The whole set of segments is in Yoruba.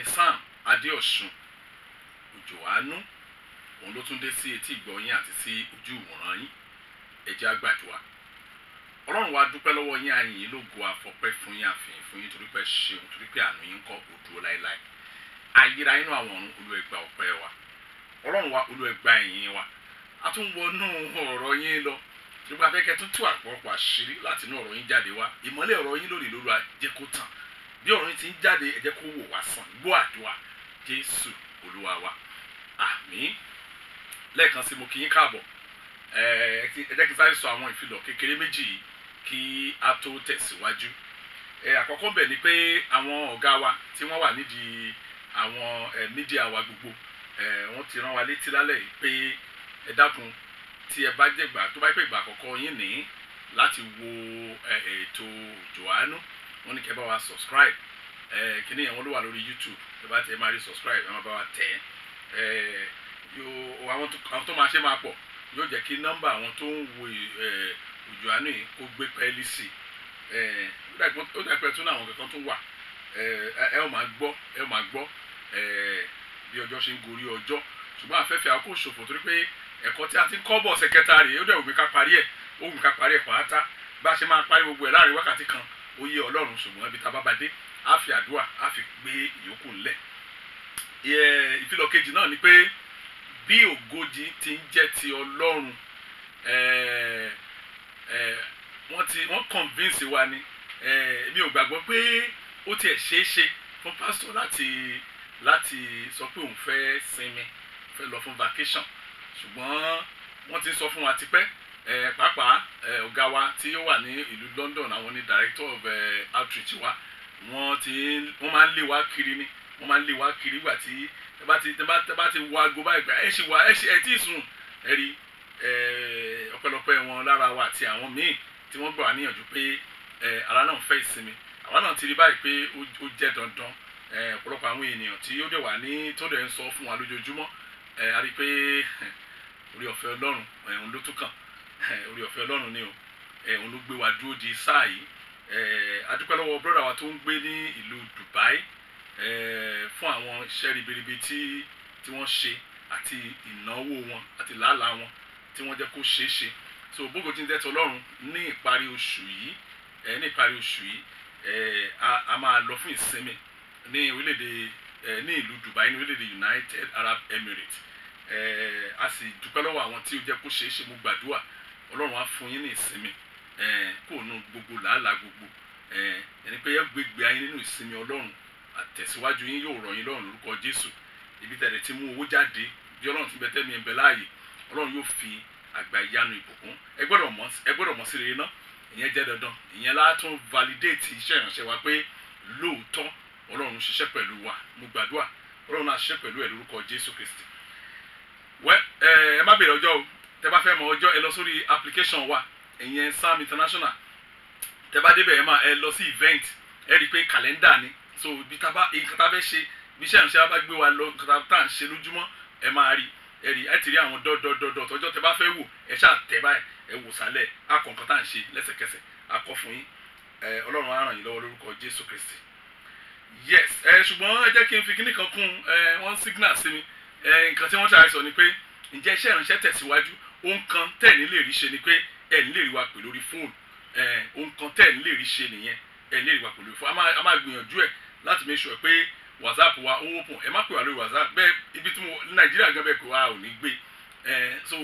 ọ̀gbẹ́ni Sam Adéọ̀sùn Òjò Àánú òun ló tún dé sí etí ìgbọ́ yín àti sí ojú ìwòran yín. Ẹ jẹ́ á gbàdúrà. Ọlọ́run wa dúpẹ́ lọ́wọ́ yín, a yìn yín lógo, àfọpẹ́ fún yín, àfihàn fún yín torí pé ṣeun, torí pé àánú yín kọ́ òdúró láéláé. Ayérayé inú àwọn ọ̀run, Olúwa ẹ gbà ọpẹ́ wa. Ọlọ́run wa, Olúwa ẹ gbà ìyìn wa. A tún wọnú ọ̀rọ̀ yín lọ. Nígbà fẹ́kẹ́ tún tú àpọ̀pọ̀ àṣírí láti inú ọ̀rọ̀ yín jáde wá. Ìmọ́lẹ̀ ọ̀rọ̀ yín lónìí lóru jẹ́ kó tàn. Bí ọ̀rọ̀ yín ti ń jáde, ẹ jẹ́ kó wò wá sàn. Gbọ́ àdúrà Jésù Olúwa wa. Àmín. Lẹ́ẹ̀kan sí mo kí yín káàbọ̀. Ẹ jẹ́ kí n sáré sọ àwọn ìfilọ̀ kékeré méjì yìí kí a tó tẹ̀síwájú. Àkọ́kọ́ bẹ̀ ni pé àwọn ọ̀gá wa tí wọ́n wà nídìí àwọn mídíà wa gbogbo wọ́n ti rán wa létí lálẹ́ yìí pé ẹ dákun tí ẹ bá jẹ̀gbà tó bá pè ìgbà àkọ́kọ́ yín ní láti wo ètò Òjò Àánú, wọ́n ní kẹ́ bá wa subscribe. Kíní yẹn wọ́n ló wà lórí YouTube, ẹ bá tẹ̀ máa rí subscribe, ẹ máa bá wa tẹ̀. Àwọn tó máa ṣe máa pọ̀, yóò jẹ́ kí nọ́mbà àwọn tó ń wo Òjò Àánú yìí kó gbé pẹ́ẹ́lí sí. Ó dàpẹ́ tún àwọn kankan tó wà. Ẹ ó máa gbọ́ bí ọjọ́ ṣe ń gorí ọjọ́. Ṣùgbọ́n afẹ́fẹ́ àkókò ṣòfò torí pé ẹ̀kọ́ tí a ti ń kọ́ bọ̀ sẹ́kẹ́tárì ó dẹ̀ wù mí ká parí ẹ̀, ó wù mí ká parí ẹ̀ pàátá. Bá a ṣe máa parí gbogbo ẹ̀ láàrin wákàtí kan, ó yé Ọlọ́run, ṣùgbọ́n ibi tá a bá ba dé, á fi àdúrà, á fi gbé ìyókù ńlẹ̀. Ìfilọ̀ kejì náà ni pé bí ògójì ti ń jẹ́ ti Ọlọ́run, wọ́n convince wa ni. Mi ò gbàgbọ́ pé ó tiẹ̀ ṣeé ṣe fún pásítọ̀ láti sọ pé òun fẹ́ sinmi, fẹ́ lọ fún vacation. Ṣùgbọ́n wọ́n ti sọ fún wa tipẹ́. Pàápàá ọ̀gá wa tí ó wà ní ìlú London, àwọn ní director of outreach wa, wọ́n máa ń lé wa kiri ni. Wọ́n máa ń lé wa kiri ìgbà tí ẹ bá ti wo aago báyìí gbà ẹ tí ì sùn. Ẹ rí ọpẹ́lọpẹ́ wọn lára wa àti àwọn míì tí wọ́n gbà wá níyànjú pé ara náà fẹ́ ìsinmi. Àwa náà ti rí báyìí pé ó jẹ́ dandan. Ọ̀pọ̀lọpọ̀ àwọn ènìyàn tí ó dẹ̀ wà ní tó dẹ̀ ń sọ fún wa lójoojúmọ́, a rí pé orí ọ̀fẹ́ Ọlọ́run òun ló tún kàn. Orí ọ̀fẹ́ Ọlọ́run ni òun ló gbé wa dúró di sáà yìí. A dúpẹ́ lọ́wọ́ brọ́dà wa tó ń gbé ní ìlú Dubai fún àwọn iṣẹ́ ribiribi tí wọ́n ṣe àti ìnáwó wọn àti làálàá wọn tí wọ́n jẹ́ kó ṣeé ṣe. So bógo tí ń tẹ́tọ̀ Ọlọ́run ní ìparí oṣù yìí, a máa lọ fún ìsinmi ní ní ìlú Dubai, ní orílẹ̀-èdè United Arab Emirates. A sì dúpẹ́ lọ́wọ́ àwọn tí ó jẹ́ kó ṣeé ṣe. Mo gbàdúrà Ọlọ́run á fún yín ní ìsinmi kó nu gbogbo làálàá gbogbo. Ẹni pé ẹ gbégbé ayé nínú ìsinmi Ọlọ́run, àtẹ̀síwájú yín yóò rọ̀ yín lọ́rùn lórúkọ Jésù. Ibi tẹ̀lé tí mú owó jáde bí Ọlọ́run ti bẹ̀tẹ̀ mi ẹ̀bẹ̀ láàyè, Ọlọ́run yóò fi àgbà ìyanu ìbùkún. Ẹ gbọ́dọ̀ mọ̀ sí rere náà. Ìyẹn jẹ́ dandan. Ìyẹn látún validate iṣẹ́ ìránṣẹ́ wa pé lóòótọ́ Ọlọ́run ṣiṣẹ́ pẹ̀lú wa. Mo gbàdúrà Ọlọ́run á ṣiṣẹ́ pẹ̀lú ẹ lórúkọ Jésù Kristi. Ẹ má bèrè ọjọ́ o. Tẹ bá fẹ́ mọ ọjọ́, ẹ lọ sórí application wa, ìyẹn Sam International. Tẹ bá débẹ̀ ẹ lọ sí event, ẹ rí i pé kàlẹ́ndà ni. So ibi nǹkan tá fẹ́ ṣe, bí iṣẹ́ ìránṣẹ́ bá gbé wa lọ, nǹkan tá à ń ṣe lójúmọ́, ẹ máa rí. Ẹ ti rí àwọn dọ́dọ́dọ́dọ́ tọjọ́ tẹ bá fẹ́ wò, ẹ ṣáà tẹ báyìí, ẹ wò sálẹ̀, á kọ nǹkan tá à ń ṣe lẹ́sẹ̀kẹsẹ̀, á kọ fún yín. Ọlọ́run á ràn yín lọ́wọ́ lórúkọ Jésù Kristi. Yes, ṣùgbọ́n ẹ jẹ́ kí n fi kíní kan kún. Wọ́n signal sí mi. Nǹkan tí wọ́n ṣàlàyé sọ ni pé ǹjẹ́ iṣẹ́ ìránṣẹ́ tẹ̀síwájú, ohun kan tẹ̀ ní lè rí ṣe ni pé ẹ̀ ní lè rí wa pè lórí fóònù. Ohun kan tẹ̀ ní lè rí ṣe nìyẹn, ẹ̀ ní lè rí wa pè lórí fóònù. A máa gbìyànjú ẹ̀ láti make sure pé WhatsApp wa ó open. Ẹ má pè wá lórí WhatsApp bẹ́ẹ̀, ibi tí mo ní Nàìjíríà gan bẹ́ẹ̀ pé wa ò ní gbé. So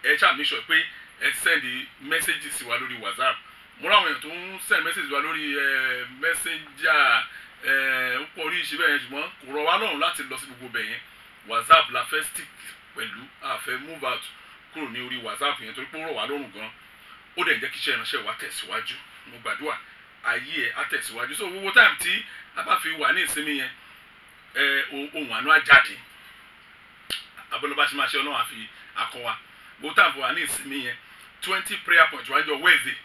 ẹ ṣáà make sure pé ẹ send messages sí wa lórí WhatsApp. Mo ráwọn èèyàn tó ń send messages wa lórí Messenger, ó pọ̀ orí ìṣe bẹ́ẹ̀ yẹn, ṣùgbọ́n kò rọ̀ wá lọ́rùn láti lọ sí gbogbo bẹ̀ yẹn. WhatsApp la fẹ́ stick pẹ̀lú, a fẹ́ move out kúrò ní orí WhatsApp yẹn torí pé ó rọ̀ wá lọ́rùn gan. Ó dẹ̀ jẹ́ kí iṣẹ́ ìránṣẹ́ wa tẹ̀síwájú. Mo gbàdúrà ayé ẹ̀ á tẹ̀síwájú. So gbogbo time tí a bá fi wà ní ìsinmi yẹn, ohun àánú á jáde. Abọ́lọ́bá ṣe máa ṣe Ọlọ́run àfi akọ wa. Gbogbo time fi wà ní ìsinmi yẹn, 20 prayer points wá jọ Wednesday,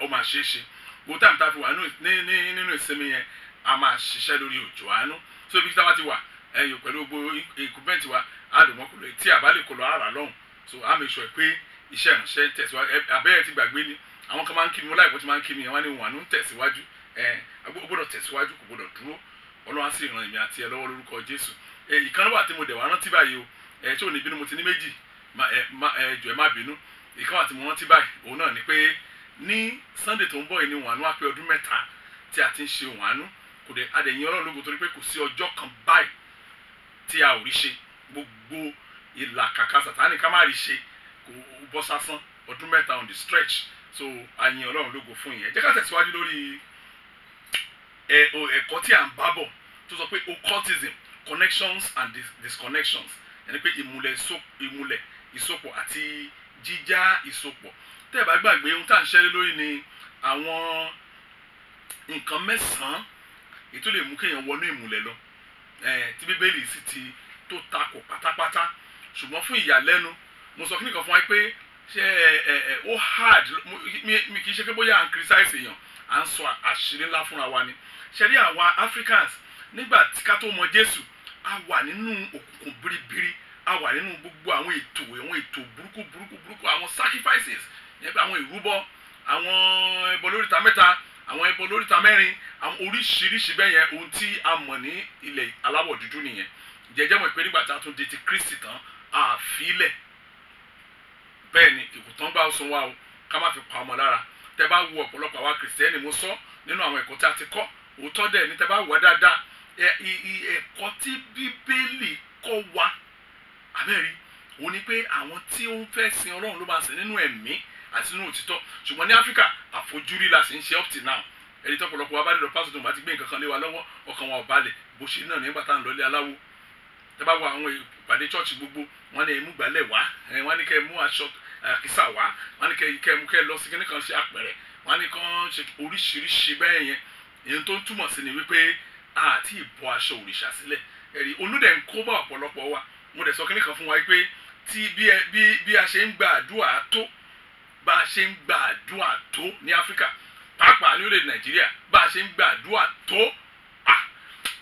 ó máa ṣeé ṣe. Gbogbo time tá a fi wà nínú ìsinmi yẹn, a máa ṣiṣẹ́ lórí Òjò Àánú. So ibi tí a bá ti wà, ẹ̀yìn pẹ̀lú gbogbo equipment wa, a lè mọ́ kò lè tí a bá lè kó lọ ara lọ́hùn. So a make sure pé iṣẹ́ ìránṣẹ́ tẹ̀síwájú. Abẹ́rẹ́ ti gbàgbé ni àwọn kan máa ń kí mi, mo láì bó ti máa ń kí mi yẹn, wọ́n ní òun àánú ń tẹ̀síwájú. Ó gbọ́dọ̀ tẹ̀síwájú, kò gbọ́dọ̀ dúró. Ọlọ́run á sì ràn èmi àti ẹ lọ́wọ́ lórúkọ Jésù. Ìkan wà tí mo dẹ̀ wá rántí báyìí o, tí ò ní bínú mo ti ní méjì, jọ̀ọ́ ẹ má bínú. Ìkan wà tí mo rántí báyìí òun náà ni pé ní Sunday tó ń bọ̀ yìí ni òun àánú á pé ọdún 3 tí a ti ń ṣe òun àánú. Kò dẹ̀ adẹ̀yìn Ọlọ́run lógo torí pé kò sí ọjọ́ kan báyìí tí a ò rí ṣe. Gbogbo ìlàkàkà Sátánì ká má rí ṣe kò bọ́ sásán. Ọdún 3 on the stretch. So àyìn Ọlọ́run lógo fún ìyẹn. Jẹ́ ká tẹ̀síwájú lórí ẹ̀kọ́ tí à ń bá bọ̀ tó sọ pé occultism, connections and disconnections, ẹni pé ìmùlẹ̀ ìsopọ̀ àti jíjá ìsopọ̀. Tẹ́ ẹ bá gbàgbé ohun tá à ń ṣẹ́lẹ̀ lórí ni àwọn nǹkan 9 èyí tó lè mú kéèyàn wọnú ìmùlẹ̀ lọ, tí Bíbélì sì ti tó takò pátápátá. Ṣùgbọ́n fún ìyàlẹ́nu mo sọ kíníkan fún wa pé ṣé ó hard, mi kì í ṣe pé bóyá à ń criticize èèyàn, à ń sọ àṣírí ńlá fúnra wa ni. Ṣé rí àwa Africans nígbà tí ká tó mọ Jésù, a wà nínú òkùnkùn biribiri, a wà nínú gbogbo àwọn ètò burúkú, àwọn sacrifices, àwọn ìrúbọ, àwọn ẹbọ lóríta 3, àwọn ẹbọ lóríta 4, àwọn oríṣiríṣi bẹ́ẹ̀ yẹn. Ohun tí a mọ̀ ní ilẹ̀ aláwọ̀ dúdú nìyẹn. Jẹ́jẹ́ mọ̀ pé nígbà tí a tún di ti Kristi tán, a fílẹ̀. Bẹ́ẹ̀ ni ìkùtàn gbá ọsùn wa o, ká má fi pa ọmọ lára. Tẹ́ bá wo ọ̀pọ̀lọpọ̀ àwa Kìrìsìtẹ́nì, mo sọ nínú àwọn ẹ̀kọ́ tí a ti kọ́, òótọ́ dẹ̀ ní tẹ́ bá wò dáadáa, ẹ̀kọ́ tí Bíbélì kọ́ wa abẹ́rí òun ni pé àwọn tí ó ń fẹ́ sin Ọlọ́run ló máa sìn nínú ẹ̀mí àti nínú òtítọ́. Ṣùgbọ́n ní Áfíríkà àfojúrí la sì ń ṣe up till now. Ẹni tó pọ̀lọpọ̀ wa bá dé lọ pásítọ̀ tó bá ti gbé nǹkan kan lé wa lọ́wọ́, ọkàn wa ò balẹ̀. Bó ṣe náà nígbà tá à ń lọ ilé aláwo, tẹ́ bá wo àwọn ìpàdé church gbogbo, wọ́n ní ẹ mú gbálẹ̀ wá, wọ́n ní kẹ́ mú aṣọ àkísà wá, wọ́n ní kẹ́ lọ sí kíní kan ṣe àpẹẹrẹ, wọ́n ní kàn ṣe oríṣiríṣi bẹ́ẹ̀ yẹn. Èyí tó ń túmọ̀ sí ni wípé àti ìbọ aṣọ òrìṣà sílẹ̀. Ẹ̀rí olúdẹ̀ ń kó bá ọ̀pọ̀lọpọ̀ wa. Mo dẹ̀ sọ kíní kan fún wa pé tí bí a ṣe ń gba àdúrà tó, bá a ṣe ń gba àdúrà tó ní Áfíríkà, pàápàá ní orílẹ̀-èdè Nàìjíríà, bá a ṣe ń gba àdúrà tó,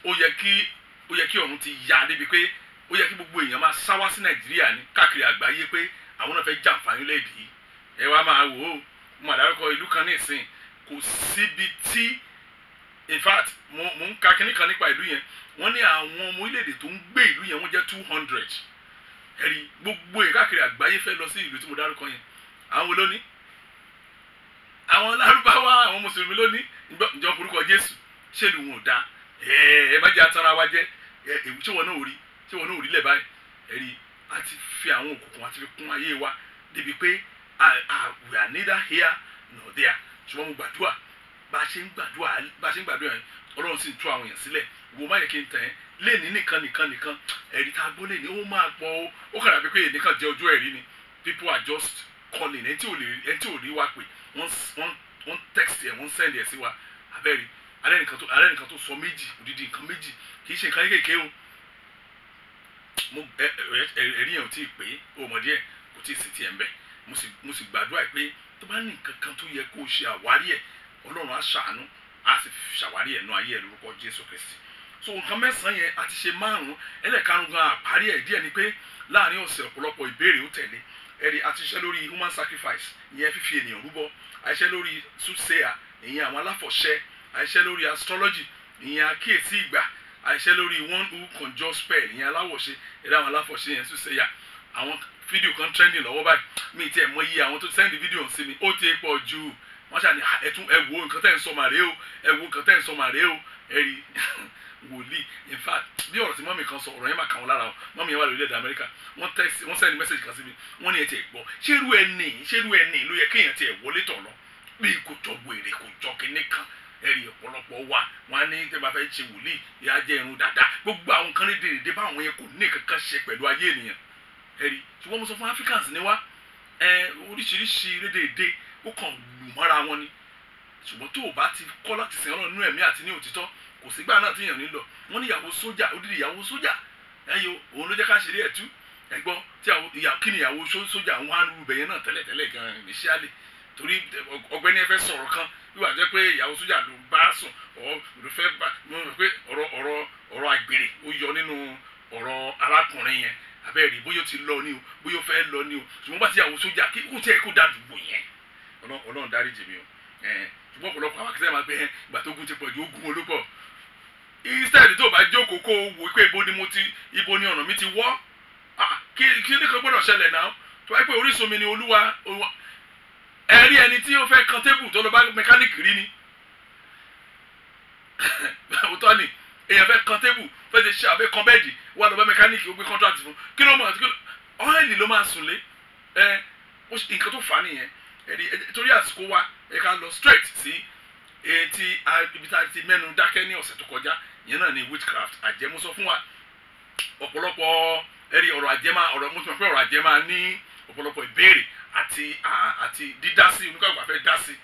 ó yẹ kí ọ̀run ti ya débi pé ó yẹ kí gbogbo èèyàn máa sá wá sí Nàìjíríà ní káàkiri àgbáyé pé àwọn náà fẹ́ jàǹfààní lẹ́ẹ̀dì yìí. Ẹ wá máa wò ó, mo àdárúkọ ìlú kan ní ìsìn, kò síbi tí, in fact mo ń ka kíní kan nípa ìlú yẹn, wọ́n ní àwọn ọmọ orílẹ̀-èdè tó ń gbé ìlú yẹn wọ́n jẹ́ 200. Ẹ̀rí gbogbo èèyàn káàkiri àgbáyé fẹ́ lọ sí ìlú tí mo dárúkọ yẹn. Àwọn olóní, àwọn Lárúbáwá, àwọn Mùsùlùmí lóní, ìjọ orúkọ Jésù, ṣé ìlú wọn ò dáa? Ẹ má jẹ́ atara wa jẹ́. Ṣé wọn náà ò rí lẹ̀ báyìí? Ẹ̀rí a ti fi àwọn òkùnkùn àti fi kún ayé wa débi pé we are neither here nor there. Ṣùgbọ́n mo gbàdúrà bá a ṣe ń gbàdúrà yẹn, Ọlọ́run sì ń tú àwọn èèyàn sílẹ̀. Wo má yẹ kí n tẹ̀ ẹ́ léèní nìkan ẹ̀rí tá a gbọ́ léèní ó máa pọ̀ ó kàrà pé èdè kan jẹ́ ojú ẹ̀rí ni. People are just calling. Ẹni tí ò rí wa pé wọ́n text ẹ̀, wọ́n send ẹ̀ sí wa. Abẹ́rí alẹ́ nìkan tó sọ méjì, odidi nǹkan méjì, kì í ṣe nǹkan kékeré o. Ẹ̀rí yẹn ò tí ì pé ọmọdé ẹ̀ kò tí ì sì tiẹ̀ ń bẹ̀. Mo sì gbàdúrà pé tó bá ní nǹkan kan tó yẹ kó o ṣe àwárí ẹ̀, Ọlọ́run á ṣàánú, á sì ṣàwárí ẹ̀ nú ayé ẹ̀ lórúkọ Jésù Kristi. So nǹkan 9 yẹn a ti ṣe 5, ẹlẹ́karùn-ún gan àparí ẹ̀ díẹ̀ ni pé láàrin ọ̀sẹ̀ ọ̀pọ̀lọpọ̀ ìbéèrè ó tẹ̀lé. Ẹ̀rí a ti ṣiṣẹ́ lórí human sacrifice, ìyẹn fífi ènìyàn rúbọ. A ṣiṣẹ́ lórí soothsayer, ìyẹn àwọn aláfọ̀ṣẹ. A ṣiṣẹ́ lórí astrology, ìyẹn àkíyèsí ìgbà. A ṣiṣẹ́ lórí one who conjure spell, ìyẹn aláwọ̀ṣe, ẹ̀dá àwọn aláfọ̀ṣẹ yẹn soothsayer. Àwọn fídíò kan trending lọ́wọ́ báyìí, mi ti ẹ̀ mọ iye àwọn tó send fídíò sí mi, ó ti pọ̀ jù. Wọ́n ṣàní ẹ wo nǹkan tẹ́ ń sọ màrè o, ẹ wo nǹkan tẹ́ ń sọ màrè o. Ẹ̀rí wòlíì, in fact bí ọ̀rọ̀ tí mọ́mì kan sọ, ọ̀rọ̀ yẹn máa kà wọ́n lára o. Mọ́mì yẹn wà lórílẹ̀-èdè Amẹ́ríkà, wọ́n send message kan sí mi, wọ́n ní ẹ ti ẹ̀ gbọ́, ṣé irú ẹni ló yẹ kéèyàn ti ẹ̀ wọlé tọ̀ lọ bí kò jọ wèrè, kò jọ kinní kan. Ẹ̀rí ọ̀pọ̀lọpọ̀ wa wọ́n á ní tẹ́ bá fẹ́ ṣe wòlíì, ìyá jẹ́ irun dàda, gbogbo àwọn kan ní dèrèdè báwọn yẹn kò ní kankan ṣe pẹ̀lú ayé ènìyàn. Ẹ̀rí ṣùgbọ́n mo sọ fún Africans ní wá, oríṣiríṣi rédèédé ó kàn lù mọ́ra wọn ni. Ṣùgbọ́n tó o bá ti kọ́ láti sìn Ọlọ́run nínú ẹ̀mí àti ní òtítọ́, kò sígbà náà tí èèyàn nílò. Wọ́n ní ìyàwó sójà, odidi ìyàwó sójà, òun ló jẹ́ ká ṣe rí ẹ̀tú. Ẹ̀gbọ́n tí kí ni ìyàwó sójà ń wá rú bẹ̀yẹn náà tẹ́lẹ̀tẹ́lẹ̀ gan-an initially. Torí ọ̀gbẹ́ni ẹ fẹ́ sọ̀rọ̀ kan, wíwà jẹ́ pé ìyàwó sójà ló bá sùn, ló fẹ́ bá, mo rò pé ọ̀rọ̀ àgbèrè ó yọ nínú ọ̀rọ̀ arákùnrin yẹn. Abẹ́rẹ́ bóyá ó ti lọ ní o, bóyá ó fẹ́ lọ ní o. Ṣùgbọ́n bá ti ìyàwó sójà kí kò tẹ́ kó dàdúgbò yẹn. Ọlọ́run dáríjì mi o. Ṣùgbọ́n ọ̀pọ̀lọpọ̀ àwọn akẹ́kọ̀ọ́ máa gbé ìgbà tó gún ti pọ̀ ju ogun olópọ̀. instead tó bá jókòó kó wò pé ibo ni ọ̀nà mi ti wọ́ kí ní kan gbọ́dọ̀ ṣẹlẹ̀ náà tó wáyé pé orísun mi ni Olúwa ẹ̀rí ẹni tí ó fẹ́ kan tébù tó lọ bá mẹkáníìkì rí ni òótọ́ ni èèyàn fẹ́ kan tébù fẹ́ ṣe ṣe àbẹ́ kan bẹ́ẹ̀dì wà lọ bá mẹkáníìkì ó gbé kọ́ńtrákì fún kí ló mọ̀ ọ́ìlì ló máa sùn lé nǹkan tó fà á nìyẹn torí àsìkò wa ká lọ straight sí ti ibi tá a ti mẹ́nu dákẹ́ ní ọ̀sẹ̀ tó kọjá yẹn náà ni witchcraft àjẹmú sọ fún wa ọ̀pọ̀lọpọ̀ ọ̀rọ̀ àjẹmá ọ̀rọ̀ mo ti mọ̀ pé ọ̀rọ̀ àjẹmá ní ọ̀pọ̀lọpọ̀ ìbéèrè àti dídásí oníkàgbà fẹ́ dásí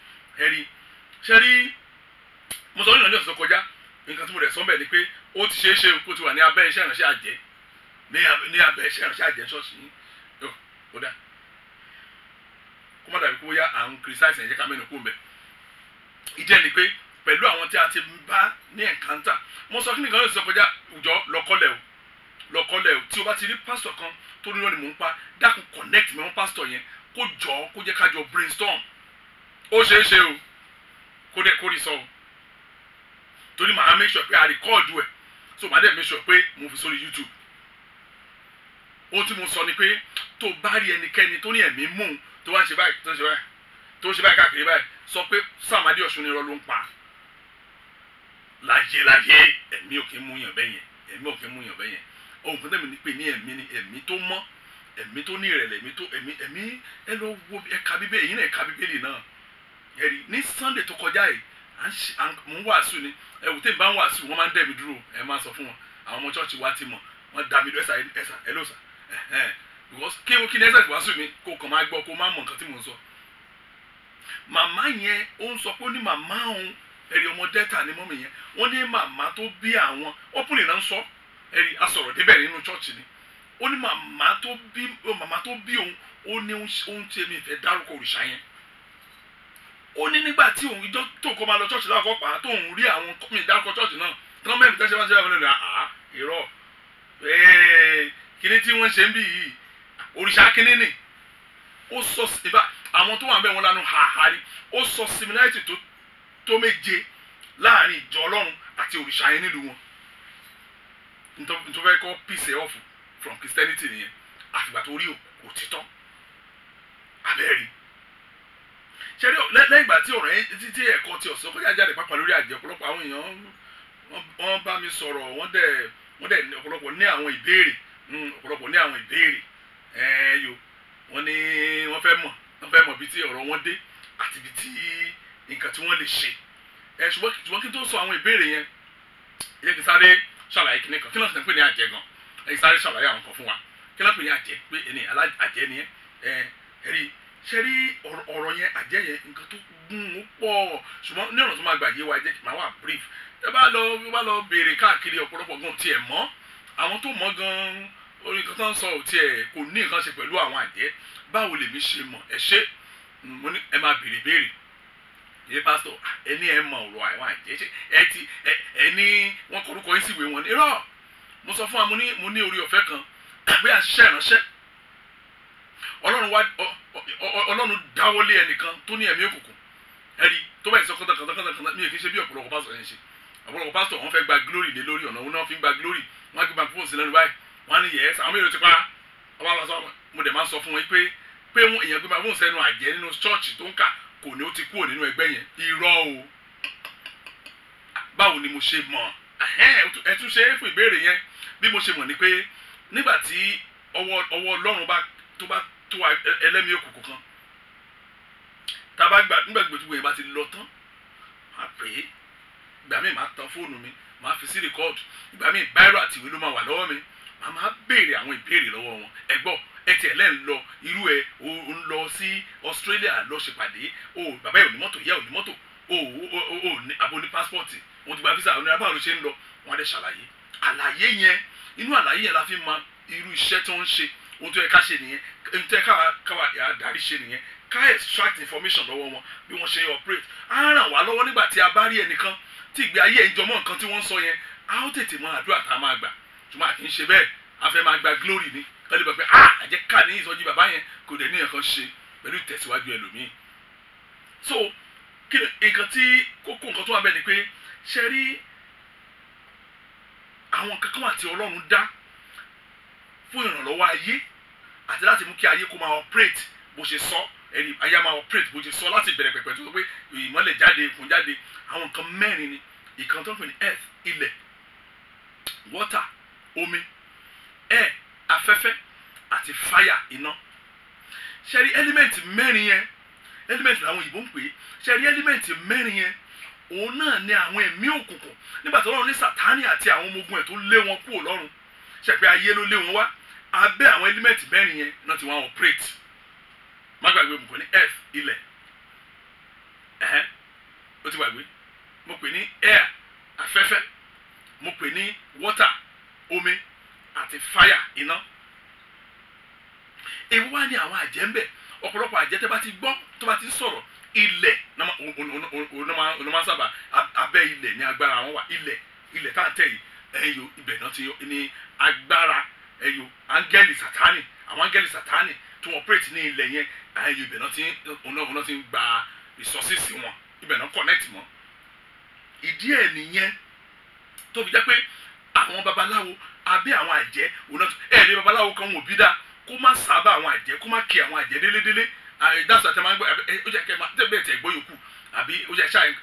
ṣẹ́rí mo sọ nínú ní ọ̀sẹ̀ tó kọjá nǹkan tí mo rẹ̀ sọ bẹ́ẹ̀ ni pé ó ti ṣeé ṣe kó ti wà ní abẹ́ iṣẹ́ ìránṣẹ́ àjẹ́ ní abẹ́ iṣẹ́ ìránṣẹ́ àjẹ́ ṣọ́ọ̀ṣì yìí ó dá kó má dàbí kó bóyá àwọn kìrìsáìsì ẹ̀jẹ̀ ká mẹ́nu kó mbẹ́ ìdí ẹ̀ ni pé pẹ̀lú àwọn tí a ti bá ní ẹ̀kántà mo sọ kí nìkan ló sọ kọjá ìjọ lọ́kọ́lẹ̀ o tí o bá ti rí pásítọ̀ kan tó ní lọ́ni mò ń pa dákun connect mi wọ́n pásítọ̀ yẹn kó jẹ́ ká jọ brainstorm ó ṣeé ṣe o kó rí sọ o torí màá make sure pé a record ẹ̀ so màá dẹ̀ make sure pé mo fi sórí YouTube ohun tí mo sọ ni pé tó bá rí ẹnikẹ́ni tó ní ẹ̀mí mú un tó wá ń ṣe báyìí tó ń ṣe báyìí káàkiri báyìí sọ pé Sam Adéọ̀ṣun ni irọ́ ló ń pa láyé ẹ̀mí ò kí ń mú yàn bẹ́yẹn ohun kan tẹ́mi ní pé ní ẹ̀mí tó mọ́ ẹ̀mí tó ní ìrẹ̀lẹ̀ ẹ̀mí ẹ lọ wo ẹ̀ka bíbélì èyí náà ẹ̀ka bíbélì náà ẹ̀rí ní Sunday tó kọjá yìí mò ń wàásù ni ẹ̀wù tẹ́mi bá ń wàásù wọ́n máa ń dẹ̀ mí dúró ẹ̀ máa sọ fún wọn àwọn ọmọ chọ́ọ̀chì wa ti mọ̀ wọ́n dá mi lọ ẹ̀sà ẹ̀lọ́sà because kí ni ẹ̀sà ìwàásù mi kó kàn máa gbọ́ kó máa mọ̀ nǹkan tí mò ń sọ màmá yẹn ó ń sọ pé ó ní màmá òun ẹ̀rí ọmọ Delta ni mọ́mì yẹn wọ́n ní màmá tó bí àwọn openly náà ń sọ ẹ̀rí asọ̀rọ̀ débẹ̀ nínú chọ́ọ̀chì ni ó ní màmá tó bí òun ó ní òun tí èmi ìfẹ́ dárúkọ òrìṣà yẹn ó ní nígbà tí òun ìjọ tó kọ́ máa lọ chọ́ọ̀chì láàkọ́ pa tó òun rí àwọn kọ́mì dárúkọ chọ́ọ̀chì náà tán mẹ́rin tẹ́sẹ̀ máa ń ṣe àwọn ènìyàn irọ́ kíní tí wọ́n ṣe ń bí yìí òrìṣà kíní nì ó sọ àwọn tó wà ń bẹ̀ wọn lánàá hàhàrí ó sọ similarity tó méje láàrin ìjọ Ọlọ́run àti òrìṣà yẹn nílùú wọn nítorí kọ́ peace off from Christianity nìyẹn àfìgbà tó rí òtítọ́ abẹ́rẹ́ ṣe rí lẹ́yìn ìgbà tí ọ̀rọ̀ yẹn títí ẹ̀kọ́ ti ọ̀sán kọjá jáde pápá lórí àjẹ́ ọ̀pọ̀lọpọ̀ àwọn èèyàn wọ́n bá mi sọ̀rọ̀ wọ́n dẹ̀ ọ̀pọ̀lọpọ̀ ní àwọn ìbéèrè wọ́n ní wọ́n fẹ́ mọ̀ bí tí ọ̀rọ̀ wọn dé àti bí tí nǹkan tí wọ́n lè ṣe ṣùgbọ́n kí n tó sọ àwọn ìbéèrè yẹn ilé kí sáré ṣàlàyé kíní kan kí ló ń pè ní àjẹ́ gan ẹ sáré ṣàlàyé àwọn kan fún wa kí ló ń pè ní àjẹ́ pé ẹni àjẹ́ ni ẹ̀rí ṣe rí ọ̀rọ̀ yẹn àjẹ́ yẹn nǹkan tó gún ó pọ̀ ṣùgbọ́n ní ọ̀nà tó máa gbà yé wa jẹ́ máa wà brief ẹ bá lọ béèrè káàkiri ọ̀pọ̀lọpọ̀ gan tiẹ̀ mọ́ àwọn tó mọ̀ gan orí nǹkan tó ń sọ tiẹ̀ kò ní nǹkan ṣe pẹ̀lú àwọn àjẹ́ báwo lèmi ṣe mọ̀ ẹ ṣe mo ní ẹ máa béèrè yé pásítọ̀ ẹni ẹ mọ ọ̀rọ̀ àwọn àjẹ́ ṣe ẹ ní wọ́n kọ̀ọ̀rọ̀ yín sí ìwé wọn irọ́ mo sọ fún wa mo ní orí ọ̀fẹ́ kan pé à ń ṣiṣẹ́ ìránṣẹ́ Ọlọ́run dáwọ́lé ẹnìkan tó ní ẹ̀mí òkùnkùn ẹ̀rí tó bá ìsọ kọ́ńtà mi ò kí ń ṣe bí ọ̀pọ̀lọpọ̀ pásítọ̀ yẹn ṣe ọ̀pọ̀lọpọ̀ pásítọ̀ wọ́n fẹ́ gba glory lé lórí ọ̀nà òun náà fi ń gba glory wọ́n á gbé bank fóònù sí lẹ́nu báyìí wọ́n á ní yẹ̀ ẹ́ sàwọn mélòó ti pa mo dẹ̀ máa ń sọ fún wọn pé èèyàn gbé bank fóònù sẹ́nu àjẹ́ nínú chọ́ọ̀chì tó ń kà kò ní ó ti kúrò nínú ẹgbẹ́ yẹn irọ́ o báwo ni mo ṣe mọ̀ ẹ tún ṣe é fún ìbéèrè yẹn bí mo ṣe mọ̀ ni pé nígbà tí ọwọ́ Ọlọ́run tó bá tó ẹlẹ́mìí òkùnkùn kan tá a bá nígbà gbogbo yẹn bá ti lọ tán máa pè é ìgbà míì máa tan fóònù mi máa fi sí record ìgbà míì báírò àti ìwé ló máa wà lọ́wọ́ mi máa béèrè àwọn ìbéèrè lọ́wọ́ wọn ẹ gbọ́ ẹ tiẹ̀ lẹ́ ń lọ irú ẹ ò ń lọ sí Australia lọ ṣèpàdé bàbá ẹ ò ní mọ́tò ìyá ò ní mọ́tò àbò ní pásítọ̀tì wọn ti gba visa àwọn oníyàbá ló ṣe ń lọ wọn á dẹ̀ ṣàlàyé àlàyé yẹn inú àlàyé yẹn la fi mọ irú iṣẹ́ tó ń ṣe ohun tó yẹ ká ṣe nìyẹn ohun tó yẹ káwa adarí ṣe nìyẹn ká extract information lọ́wọ́ wọn bí wọ́n ṣe operate á ràn wá lọ́wọ́ nígbà tí a bá rí ẹnìkan tí ìgbé ayé ẹ̀ ń jọmọ́ nǹkan tí wọ́n ń sọ yẹn á ó tètè mọ àdúrà tá a máa gbà ṣùgbọ́n àkì í ṣe bẹ́ẹ̀ a fẹ́ máa gba glory ni lọ́lẹ́ bá pẹ́ àjẹ́ ká ní ìsọjí bàbá yẹn kò dẹ̀ ní nǹkan ṣe pẹ̀lú ìtẹ̀síwájú ẹlòmíì so kí ni nǹkan tí kókó nǹkan tó wà bẹ́ẹ̀ ni pé ṣe rí àwọn kankan wà tí Ọlọ́run dá fún ìrànlọ́wọ́ ayé àti láti mú kí ayé kó máa operate bó ṣe sọ ẹni ayé máa operate bó ṣe sọ láti bẹ̀rẹ̀ pẹ̀pẹ̀ tó sọ pé ìmọ́lẹ̀ jáde ìkùn jáde. Àwọn nǹkan mẹ́rin ni ìkan tó ń pè ní earth ilẹ̀, water omi, air afẹ́fẹ́ àti fire iná. Ṣé rí element mẹ́rin yẹn, element làwọn òyìnbó ń pè é, ṣé rí element mẹ́rin yẹn òun náà ni àwọn ẹ̀mí òkùnkùn nígbà tí Ọlọ́run ní Sátánì àti àwọn ọmọ ogun ẹ̀ tó lé wọn kúrò lọ́run, ṣe pé ayé ló lé wọn wá, abẹ́ àwọn element mẹ́rin yẹn náà ti wọ́n operate. Má gbàgbé mo pè ní earth ilẹ̀, ó ti gbàgbé, mo pè ní air afẹ́fẹ́, mo pè ní water omi àti fire iná. Èwo wá ní àwọn àjẹ́ ń bẹ, ọ̀pọ̀lọpọ̀ àjẹ́ tẹ́ bá ti gbọ́ tó bá ti sọ̀rọ̀ ilẹ̀ onímọ̀ sábà abẹ́ ilẹ̀ ní agbára wọn wà. Ilẹ̀ tá à ń tẹ̀ yìí ẹ̀yọ ibẹ̀ náà ti ní agbára ẹ̀yọ áńgẹ́lì Sátánì, àwọn áńgẹ́lì Sátánì tó operate ní ilẹ̀ yẹn ẹ̀yọ ibẹ̀ náà ti ń gba resources wọn, ibẹ̀ náà connect mọ́. Ìdí ẹ̀ nìyẹn tó fi jẹ́ pé àwọn babaláwo abẹ́ àwọn àjẹ́ ẹ̀ẹ́dẹ́ babaláwo kan wò bí dá kó má sábà àwọn àjẹ́ kó má kí àwọn àjẹ́ délédélé. That's what I'm going to say. Ẹ bẹ́ẹ̀ tẹ̀ gbọ́ yòókù àbí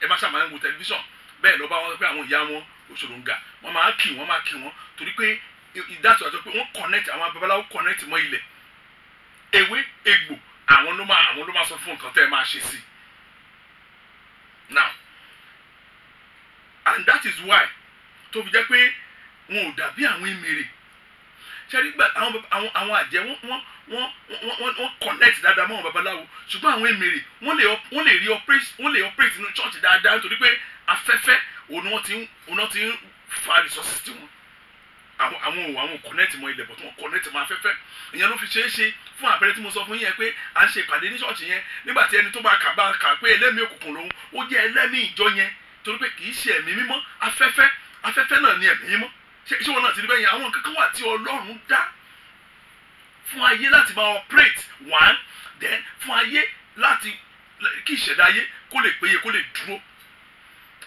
ẹ má ṣàmà ń wo tẹlifíṣàn bẹ́ẹ̀ lọ bá wọn pé àwọn ìyá wọn òṣòròǹgà wọ́n máa kì wọ́n torí pé that's what wọ́n connect àwọn babaláwo connect mọ́ ilẹ̀. Ewé egbò àwọn ló máa sọ fún nǹkan tẹ́ ẹ máa ṣe sí. Now and that is why tó fi jẹ́ pé wọn ò dàbí àwọn èmèrè. Ṣé rí gbà àwọn àjẹ́ wọ́n connect dáadáa mọ́ àwọn babaláwo, ṣùgbọ́n àwọn èmèrè wọ́n lè operate nínú church dáadáa nítorí pé afẹ́fẹ́ òun ti ń fa resources tí wọn. Àwọn connect mọ́ ilẹ̀ bọ̀ tí wọ́n connect mọ́ afẹ́fẹ́. Ìyẹn ló fi ṣeé ṣe fún àpẹẹrẹ tí mo sọ fún yín pé à ń ṣe ìpàdé ní church yẹn nígbà tí ẹni tó bá kà pé ẹlẹ́mìí òkùnkùn lòun ó jẹ́ ẹlẹ́mìí ìjọ yẹn torí pé kì í ṣe ẹ̀mí mímọ́, afẹ́fẹ́ náà ni ẹ̀mí mímọ́. Ṣé wọn náà ti rí bẹ́ẹ̀ yẹn? Àwọn kankan wà tí Ọlọ́run dá fún ayé láti máa operate one, then fún ayé láti kí ìṣẹ̀dá ayé kó lè péye kó lè dúró.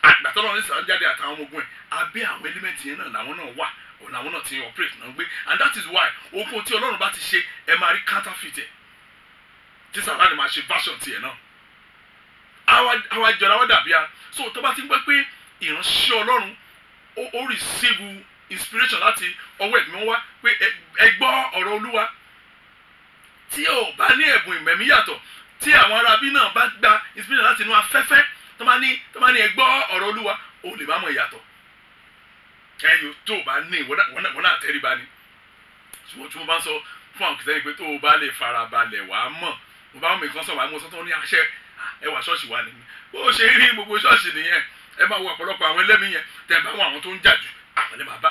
Àgbàtọ́ Ọlọ́run ní Sátánì jáde àtàwọn ọmọ ogun ẹ̀ abẹ́ àwọn element yẹn náà làwọn náà wà, làwọn náà ti operate náà gbé, and that is why ogun tí Ọlọ́run bá ti ṣe ẹ máa rí counterfeit ẹ̀ tí Sátánì máa ṣe version tiẹ̀ náà. Àwa jọra wá dàbí a so tó bá ti ń gbọ́ pé ìránṣẹ́ Ọlọ́run ó receive inspiration láti ọwọ́ ẹ̀mí wá pé ẹ gbọ́ ọ̀rọ̀ Olúwa. Tí ò bá ní ẹ̀bùn ìmẹ̀mí yàtọ̀, tí àwọn arábí náà bá gba inspiration láti inú afẹ́fẹ́ tó máa ní ẹ gbọ́ ọ̀rọ̀ Olúwa, o lè má mọ̀ ìyàtọ̀. Ẹ̀yọ́ tó o bá ní wọ́n náà tẹríba ni. Ṣùgbọ́n tí mo bá ń sọ fún àwọn kìsẹ́yìn pé tó o bá lè farabalẹ̀ wàá mọ̀, mo bá mi kan sọ̀rọ̀ àwọn sọ́tọ̀ ní àṣẹ ẹwà ṣọ́ọ̀ṣì wà nínú. Bó o ṣe rí gbogbo ṣọ́ọ̀ṣì nìyẹn, ẹ máa wo ọ̀pọ̀lọpọ̀ àwọn ẹlẹ́mìí yẹn, tẹ̀ bá wọn àwọn tó ń jà jù àwọn ẹlẹ́mìí bá.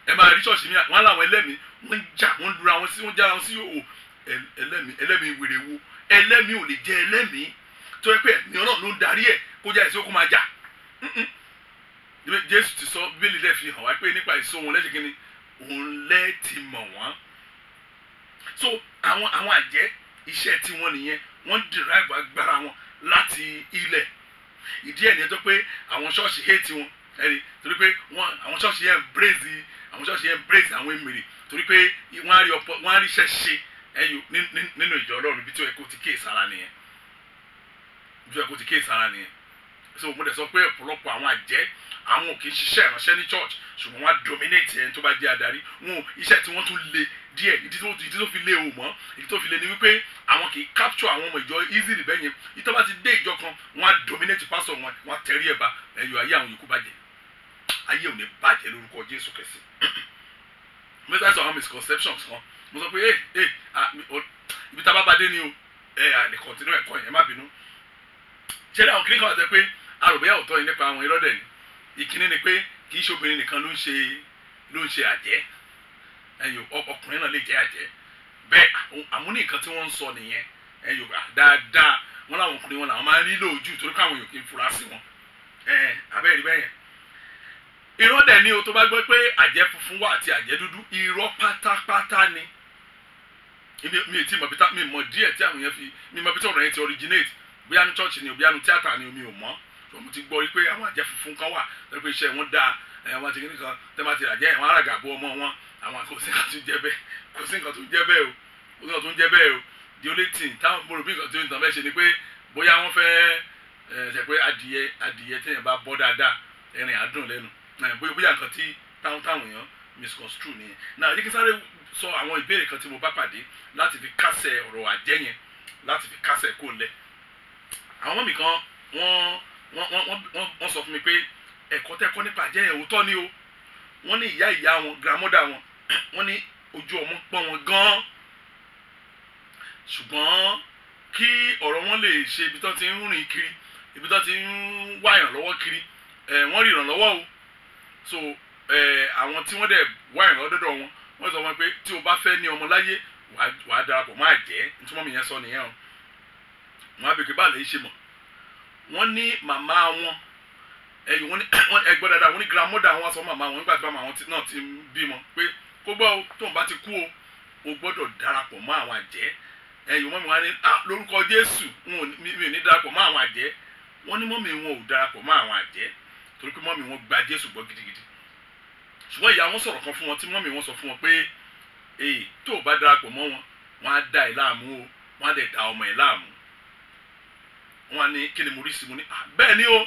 Ẹ máa rí ṣọ́ọ̀ṣì mi wọn láwọn ẹlẹ́mìí wọ́n ń jà wọ́n lura wọn sí wọ́n jára wọn sí òwò. Ẹlẹ́mìí wèrè wo ẹlẹ́mìí ò lè jẹ́ ẹlẹ́mìí tó yẹ pé ẹ̀mí Ọlọ́run ló ń darí ẹ̀ kó jẹ́ èso kó máa jà. Jésù ti sọ Bíbélì lẹ́ fi hàn wá pé nípa èso wọn lẹ́sìn kínní òun lẹ́ ti mọ̀ wọ́n. So àwọn àjẹ́ iṣẹ́ tí wọ́n nìyẹn wọ́n derive agbára wọn láti ilẹ̀. Ìdí ẹ̀ nìyẹn tó pé àwọn ṣọ́ọ̀ṣì hate wọn ẹ̀rí torí pé àwọn ṣọ́ọ̀ṣì yẹn embrace àwọn èmèrè torí pé wọ́n á rí iṣẹ́ ṣe ẹ̀yọ nínú ìjọ Ọlọ́run bí tí ó yẹ kó ti kéèsára nìyẹn. So mo dẹ̀ sọ pé ọ̀pọ̀lọpọ̀ àwọn àjẹ́ àwọn kì í ṣiṣẹ́ ìránṣẹ́ ní church ṣùgbọ́n wọ́n á dominate ẹni tó bá jẹ́ adarí wọn iṣẹ́ tí wọ́n tún le díẹ̀ ìdí tó fi lé o mọ́ ìdí tó fi lé ni wípé àwọn kì í capture àwọn ọmọ ìjọ easily bẹ́ẹ̀ yẹn ìtọ́ bá ti dé ìjọ kan wọ́n á dominate pastor wọn wọ́n á tẹ̀rí ẹ̀ bá ẹ̀yọ ayé àwọn yòókù bàjẹ́ ayé ò ní bàjẹ́ lórúkọ Jésù Kristi. mo sọ àwọn misconceptions kan mo sọ pé ibi tá a bá bá dé ni o lè continue ẹ̀kọ́ yẹn má bínú. ṣé àwọn kìnnìkan wà sẹ́ pé àròbẹ́yà òótọ́ yìí nípa àwọn irọ́dẹ̀ ni ìkíní ni pé kì í ṣe obìnrin nìkan ló ń ṣe àjẹ́ ẹ̀yìn ọkùnrin náà lè jẹ́ àjẹ́ bẹ́ẹ̀ àmúni nǹkan tí wọ́n ń sọ nìyẹn ẹ̀yìn dáadáa wọn làwọn ọkùnrin wọn làwọn máa ń rí lóòjú torí káwọn yòókì ń fura sí wọn abẹ́rẹ́ bẹ́yẹn. irọ́dẹ̀ ni o tó bá gbọ́ pé àjẹ́ funfun wà àti àjẹ́ dúdú irọ́ pátápátá ni mi mọ̀ díẹ̀ tí àwọn yẹn fi mi mọ̀ bí tí ọ̀rọ̀ yẹn ti originate bí anu church ni o bí anu theatre ni o mi ò mọ̀ mo ti gbọ́ pé àwọn àjẹ́ funfun kan wà lẹ́pẹ́ iṣẹ́ wọn dáa wọ́n ti kíní kan tẹ́ bá ti rà jẹ́ wọ́n á ràgà bó ọmọ wọn àwọn kò sí nǹkan tó jẹ́ bẹ́ẹ̀ kò sí nǹkan tó jẹ́ bẹ́ẹ̀ o kò sí nǹkan tó jẹ́ bẹ́ẹ̀ o the only thing táwọn mo rò bí nǹkan tó ń tàn fẹ́ ṣe ni pé bóyá wọ́n fẹ́ ṣe pé adìyẹ téèyàn bá bọ́ dáadáa ẹ̀rìn àdùn lẹ́nu bóyá nǹkan tí táwọn èèyàn misconstrue nìyẹn náà yíkí sáré sọ àwọn ìbéèrè kan tí mo bá pàdé láti fi kásẹ̀ ọ̀rọ̀ àjẹ́ yẹn láti fi kásẹ̀ kó lẹ̀ àwọn mọ̀mí kan wọ́n sọ fún mi pé ẹ̀kọ́ tẹ́kọ́ nípa àjẹ́ yẹn òótọ́ ni o wọ́n ní ìyá wọn grandmother wọn wọ́n ní ojú ọmọ pọ́n wọn gan-an ṣùgbọ́n kí ọ̀rọ̀ wọn lè ṣe ibi tó ti ń rìn kiri ibi tó ti ń wá ìrànlọ́wọ́ kiri wọ́n rí ìrànlọ́wọ́ o so àwọn tí wọ́n dẹ̀ wá ìrànlọ́wọ́ dọ́dọ̀ wọ́n sọ wọn pé tí o bá fẹ́ ní ọmọ láyé wàá darapọ̀ máa jẹ́ nítorí mọ́mí yẹn sọ nìyẹn o wọ́n á bèèrè bá lè ṣe mọ̀ wọ́n ní màmá wọn wọ́n ẹgbẹ́ dáadáa wọ́n ní grandmother wọn sọ màmá wọn nígbà tí màmá wọn náà ti ń bímọ pé kó gbọ́ o tóun bá ti kú o gbọ́dọ̀ darapọ̀ mọ́ àwọn àjẹ́ mọ́mí wọn ní lórúkọ Jésù mi ò ní darapọ̀ mọ́ àwọn àjẹ́ wọ́n ní mọ́mí wọn ò darapọ̀ mọ́ àwọn àjẹ́ torí pé mọ́mí wọn gba Jésù gbọ́ gidigidi ṣùgbọ́n ìyá wọn sọ̀rọ̀ kan fún wọn tí mọ́mí wọn sọ fún wọn pé tó o bá darapọ̀ mọ́ wọn wọ́n á dá ẹ láàmú o wọ́n á dẹ̀ dá ọmọ ẹ láàmú wọ́n á ní kí ni mo rí sí mo ní bẹ́ẹ̀ ni o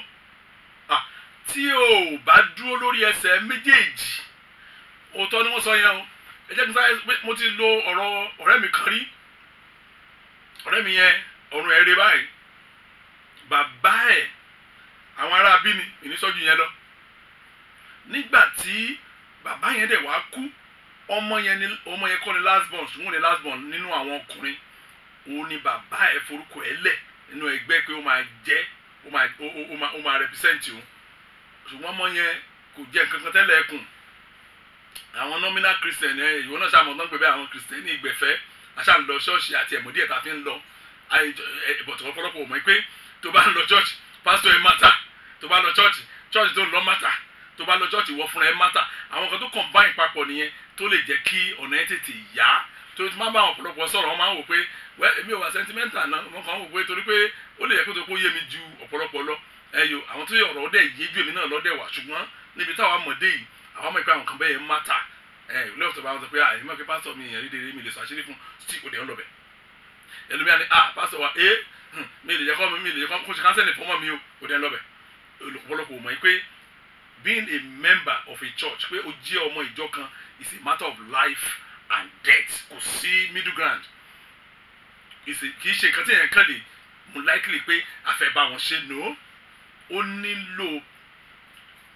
tí o bá dúró lórí ẹsẹ̀ méjèèjì òótọ́ ni wọ́n sọ yẹn o ẹ jẹ́ kí n sáré pé mo ti lo ọ̀rọ̀ ọ̀rẹ́ mi kan rí ọ̀rẹ́ mi yẹn ọ̀run ẹ̀ rẹ báyìí bàbá ẹ̀ àwọn ará bí ni ìníṣọ́jú yẹn lọ nígbà tí bàbá yẹn dẹ̀ wá kú ọmọ yẹn kọ́ ni last born ṣùgbọ́n ni last born nínú àwọn ọkùnrin òun ni bàbá ẹ̀ forúkọ ẹ̀ lẹ̀ nínú ẹgbẹ́ pé ó máa jẹ́ ó máa represent òun ṣùgbọ́n ọmọ yẹn kò jẹ́ kankan tẹ́lẹ̀ ẹkùn àwọn nominal Christian ìwọ náà ṣàmọ̀ náà pé bẹ́ẹ̀ àwọn Christian ní ìgbẹ̀fẹ́ aṣáà ń lọ ṣọ́ọ̀ṣì àti ẹ̀mọ́dí ẹ̀ta fi ń lọ bọ̀tọ̀ ọ̀pọ̀lọpọ̀ mọ̀ pé tó bá ń lọ church pastor ẹ̀ mátà tó bá lọ church tó ń lọ mátà tó bá lọ church ìwọ fúnra ẹ̀ mátà àwọn kan tó combine papọ̀ nìyẹn tó lè jẹ́ kí ọ̀nà ẹ̀ tètè yá tó máa bá àwọn ọ̀pọ̀lọpọ̀ sọ̀rọ̀ wọn máa ń wò pé èmi ò wà sentimental náà wọn kàn ń wò pé torí pé ó lè yẹ kó tó kó yé mi ju ọ̀pọ̀lọpọ̀ lọ àwọn tó yẹ ọ̀rọ̀ ọdẹ yé ju èmi náà lọ́dẹ̀ wà ṣùgbọ́n níbi táwa mọ̀dé yìí àwọn ọmọ ìpè àwọn kan bẹ́ẹ̀ mátà lẹ́yìn tó bá wọn sọ pé èmi ọ̀kẹ́ pásítọ̀ mi yẹn rídèrè mi lè sọ àṣírí fún tí òde ń lọ bẹ̀ ẹlòmíà ni pásítọ̀ wa mi lè jẹ́ kó ṣe kánsẹ́lì fún ọmọ mi o òde ń lọ bẹ̀ ọ̀pọ̀lọpọ̀ mọ̀ pé being a member of a church pé o jẹ́ ọmọ ìjọ kan is a matter of life and death kò sí middle ground kì í ṣe nǹkan tí èèyàn kàn lè mú likely pé àfẹ́bá wọn ṣe no ó nílò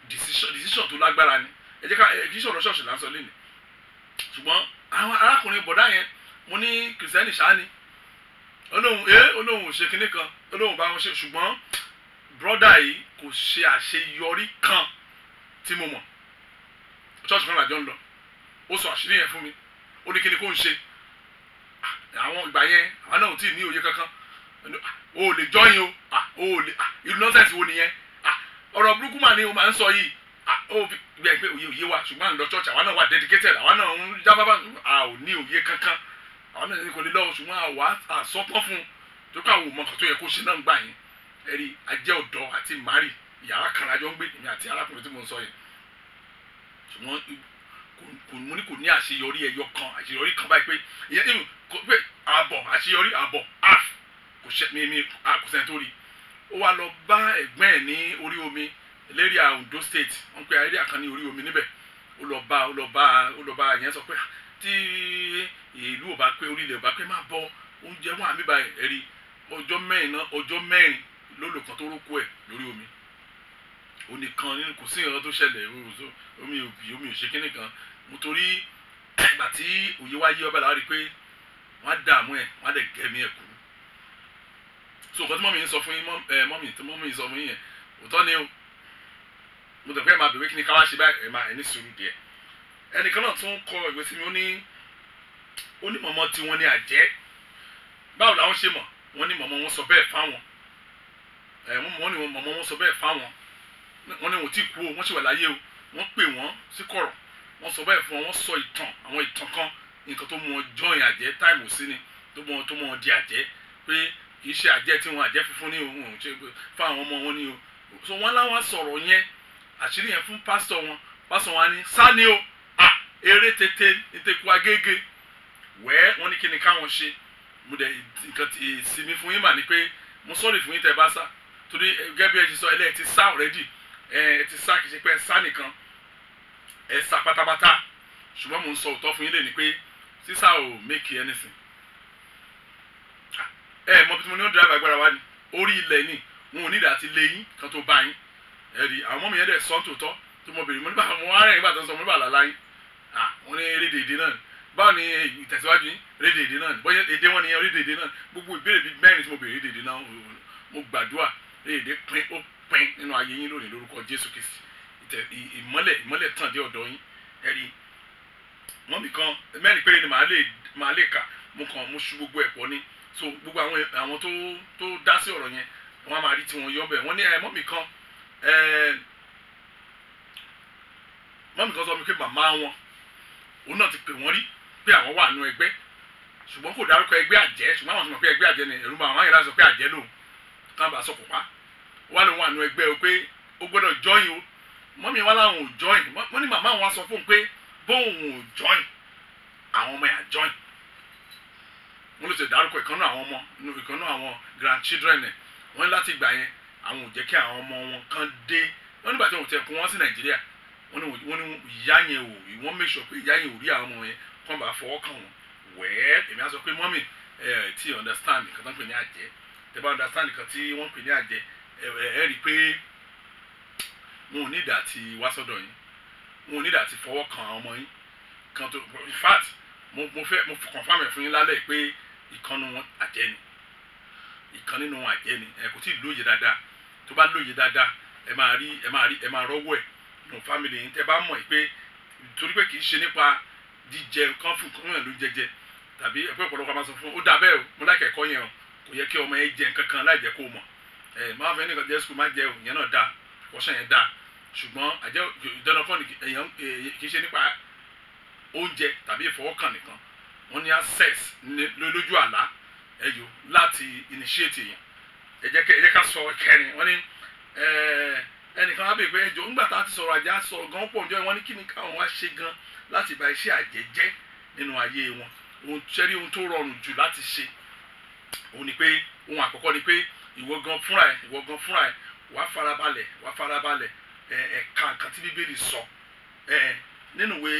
decision tó lágbára ni ẹ jẹ́ ká kì í ṣọ̀rọ̀ ṣọ́ọ̀ṣì lásán lẹ́nu ṣùgbọ́n àwọn arákùnrin bọ̀dá yẹn mo ní kìrìsìtẹ́nì ṣáání olóhùn ò ṣe kinní kan olóhùn bá wọn ṣe ṣùgbọ́n brọ́dà yìí kò ṣe àṣeyọrí kan tí mo mọ̀ ṣọ́ọ̀ṣì kan làjọ ń lọ ó sọ àṣírí yẹn fún mi ó ní kíni kó ń ṣe àwọn ìgbà yẹn àwọn náà ò tí ì ní òye kankan o ò lè jọyìn o ò lè irú nọ́ọ̀sẹ̀sì wo nìyẹn ọ̀rọ̀ burúkú mà ni o máa ń sọ yìí ó fi gbẹ pé òye wa ṣùgbọ́n à ń lọ church àwa náà wà dedicated àwa náà ń jábábá ò ní òye kankan àwọn náà kò lè lọ ṣùgbọ́n àwa àsọpọ̀ fún un tó káwọ́ mọ̀ nǹkan tó yẹ kó ṣe náà ń gbà yẹn ẹ̀rí ajẹ́ ọ̀dọ́ àti mari yàrá kan lájọ ń gbé èmi àti arákùnrin tí mo ń sọ yẹn ṣùgbọ́n mo ní kò ní àṣeyọrí ẹyọ kan àṣeyọrí kan báyìí pé ìyẹn pé àṣeyọrí àbọ̀ kò sẹ́ni tó rí ó wá lọ bá ẹ̀gbọ́n ẹ̀ ní orí omi lérí Ondo state wọ́n pe area kan ní orí omi níbẹ̀ ó lọ bá yẹn sọ pé tí ìlú ò bá pé orílẹ̀ ò bá pé má bọ oúnjẹ wọn àmì báyìí ẹ̀rí ọjọ́ mẹ́rin lólùkọ́ tó rókó ẹ̀ lórí omi onìkan nínú kò sí ìran tó ṣẹlẹ̀ omi ò ṣe kíní kan nítorí ìgbà tí òye wá yé ọba làwọn rí i pé wọ́n á dààmú ẹ̀ wọ́n á dẹ̀ gẹ̀mí ẹ̀ kú so nǹkan tí mọ́mí yín sọ fún yín mọ́mí yín sọ fún yín yẹn òótọ́ ni o mo tẹ̀ pé ẹ̀ máa bèbè kí ni ká wá ṣe báyìí ẹ̀ máa ẹ̀ ní sùúrù díẹ̀ ẹnìkan náà tún kọ ìwé sí mi ó ní mọ̀mọ́ tí wọ́n ní àjẹ́ báwo làwọn ṣe mọ̀ wọ́n ní mọ̀mọ́ wọn sọ bẹ́ẹ̀ fáwọn wọ́n ní mọ̀mọ́ wọn sọ bẹ́ẹ̀ fáwọn wọ́n ní wọ́n ti kú o wọ́n ṣì wà láyé o wọ́n pè wọ́n sí kọ̀rọ̀ wọ́n sọ bẹ́ẹ̀ fún wọn wọ́n sọ àwọn ìtàn kan nǹkan tó mú wọn jọyìn àjẹ́ táìmù sí ni tó mú wọn di àjẹ́ pé kì í ṣe àjẹ́ tí wọn àjẹ́ funfun ní òun ṣe fún àwọn ọmọ wọn ní o so wọ́n láwọn sọ̀rọ̀ yẹn àṣírí yẹn fún pásítọ̀ wọn pásọ̀ wọn ni sani o eré tètè ìtẹ̀kù agége wẹ́ẹ́ wọ́n ní kí ni káwọn ṣe mo dẹ̀ nǹkan ti ìsinmi fún yín mà ní pé mo sọ̀rọ̀ fún yín tẹ́ bá sá torí gẹ́gẹ́ bí ẹ ti sọ ẹ ti sá already ẹ ti sá kì í ṣe pé ẹ sá nìkan ẹ sá pátápátá ṣùgbọ́n mo ń sọ òótọ́ fún yín lè ní pé sísá ò make anything mọ bí mo ní ó drive agbára wa ni orí ilẹ̀ ni wọn ò ní ìdá ti lé yín kan tó bá yín ẹ̀rí àwọn ọmọ mi yẹn dẹ̀ sọ́ tòótọ́ tó mo bèrè mo nígbà mo wá rẹ̀ nígbà tó ń sọ mo nígbà làlá yín wọ́n ní eré dèdè náà báwo ni ìtẹ̀síwájú yín eré dèdè náà bóyá èdè wọn ni eré dèdè náà gbogbo ìbéèrè bíi mẹ́rin tí mo bèrè dèdè náà mo gbàdúrà èdè pín nínú ayé yín lónìí lórúkọ Jésù Kristi ìmọ́lẹ̀ tàn dé ọ̀dọ̀ yín ẹ̀rí wọ́n mi kan mẹ́rin péré ni màá lè kà mo ṣu gbogbo ẹ̀pọ̀ ni so gbogbo àwọn tó dá sí ọ̀rọ̀ yẹn wọ́n á máa rí tiwọn yọ bẹ́ẹ̀ wọ́n ní mọ́mì kan sọ mi pé màmá wọn òun náà ti pè wọ́n rí pé àwọn wà nínú ẹgbẹ́ ṣùgbọ́n kò dárúkọ ẹgbẹ́ àjẹ́ ṣùgbọ́n àwọn tó mọ̀ pé ẹgbẹ́ àjẹ́ ni ẹ̀rù máa wọ́n yẹn láti sọ pé àjẹ́ lòun kán bá sọ kò pa wọ́n lòun wà nínú ẹgbẹ́ o pé ó gbọ́dọ̀ join o mọ́mì wọn làwọn ò join wọ́n ní màmá wọn sọ fóun pé bóun ò join àwọn ọmọ yà join wọ́n ló ti dárúkọ ìkànnú àwọn grandchildren ẹ̀ wọ́n ní láti gbà yẹn àwọn ò jẹ́ kí àwọn ọmọ wọn kan dé wọ́n nígbà tí wọ́n ti ẹ̀kún wọn sí Nàìjíríà wọ́n ní ìyá yẹn ò wọ́n make sure pé ìyá yẹn ò rí àwọn ọmọ yẹn kàn bá fọwọ́ kàn wọ́n wẹ́ẹ́ èmi á sọ pé mọ́mì tí understand nǹkan tó ń pè ní àjẹ́ tẹ́ bá understand nǹkan tí wọ́n ń pè ní àjẹ́ ẹ rí i pé wọn ò ní ìdá ti wá sọ́dọ̀ yín wọn ò ní ìdá ti fọwọ́ kàn àwọn ọmọ yín kan tó in fact mo confirm ẹ̀ fún yín lálẹ́ pé ìkànnì wọn àjẹ́ ni ìkànnì nínú wọn àjẹ́ ni kò tí ì lóye dáadáa tó bá lóye dáadáa ẹ máa rọ́wọ́ ẹ̀ nù family yín tẹ́ bá mọ̀ pé torí pé kì í ṣe nípa jíjẹ kan fún kan náà ló jẹjẹ tàbí ẹ̀pẹ́ ọ̀pọ̀lọpọ̀ máa sọ fún ó dà bẹ́ẹ̀ o mo láìka ẹ̀kọ́ yẹn o kò yẹ kí ọmọ yẹn jẹ nǹkan kan láì jẹ́ kó mọ̀ máa fẹ́ nìkan jẹ́ sukùl má jẹ o yẹn náà dáa kọ́ṣẹ́ yẹn dáa ṣùgbọ́n àjẹ́ ìdáná fún èèyàn kì í ṣe nípa oúnjẹ tàbí ìfọwọ́kàn nìkan wọ́n ní access lójú àlá ẹ̀yọ láti initiate yẹn ẹ jẹ́ ká sọ kẹrin wọ́n ní ẹnìkan wá bèèrè pé ẹjọ́ ńgbà tá a ti sọ̀rọ̀ àjẹ́ sọ̀rọ̀ gan pọ̀ ǹjọ́ wọ́n ní kí ni káwọn wá ṣe gan láti bà iṣẹ́ àjẹ́ jẹ́ nínú ayé wọn ohun tó rọrùn jù láti ṣe òun ni pé ohun àkọ́kọ́ ni pé ìwọ gan fúnra ẹ̀ wàá farabalẹ̀ ẹ̀ka nǹkan tí Bíbélì sọ nínú ìwé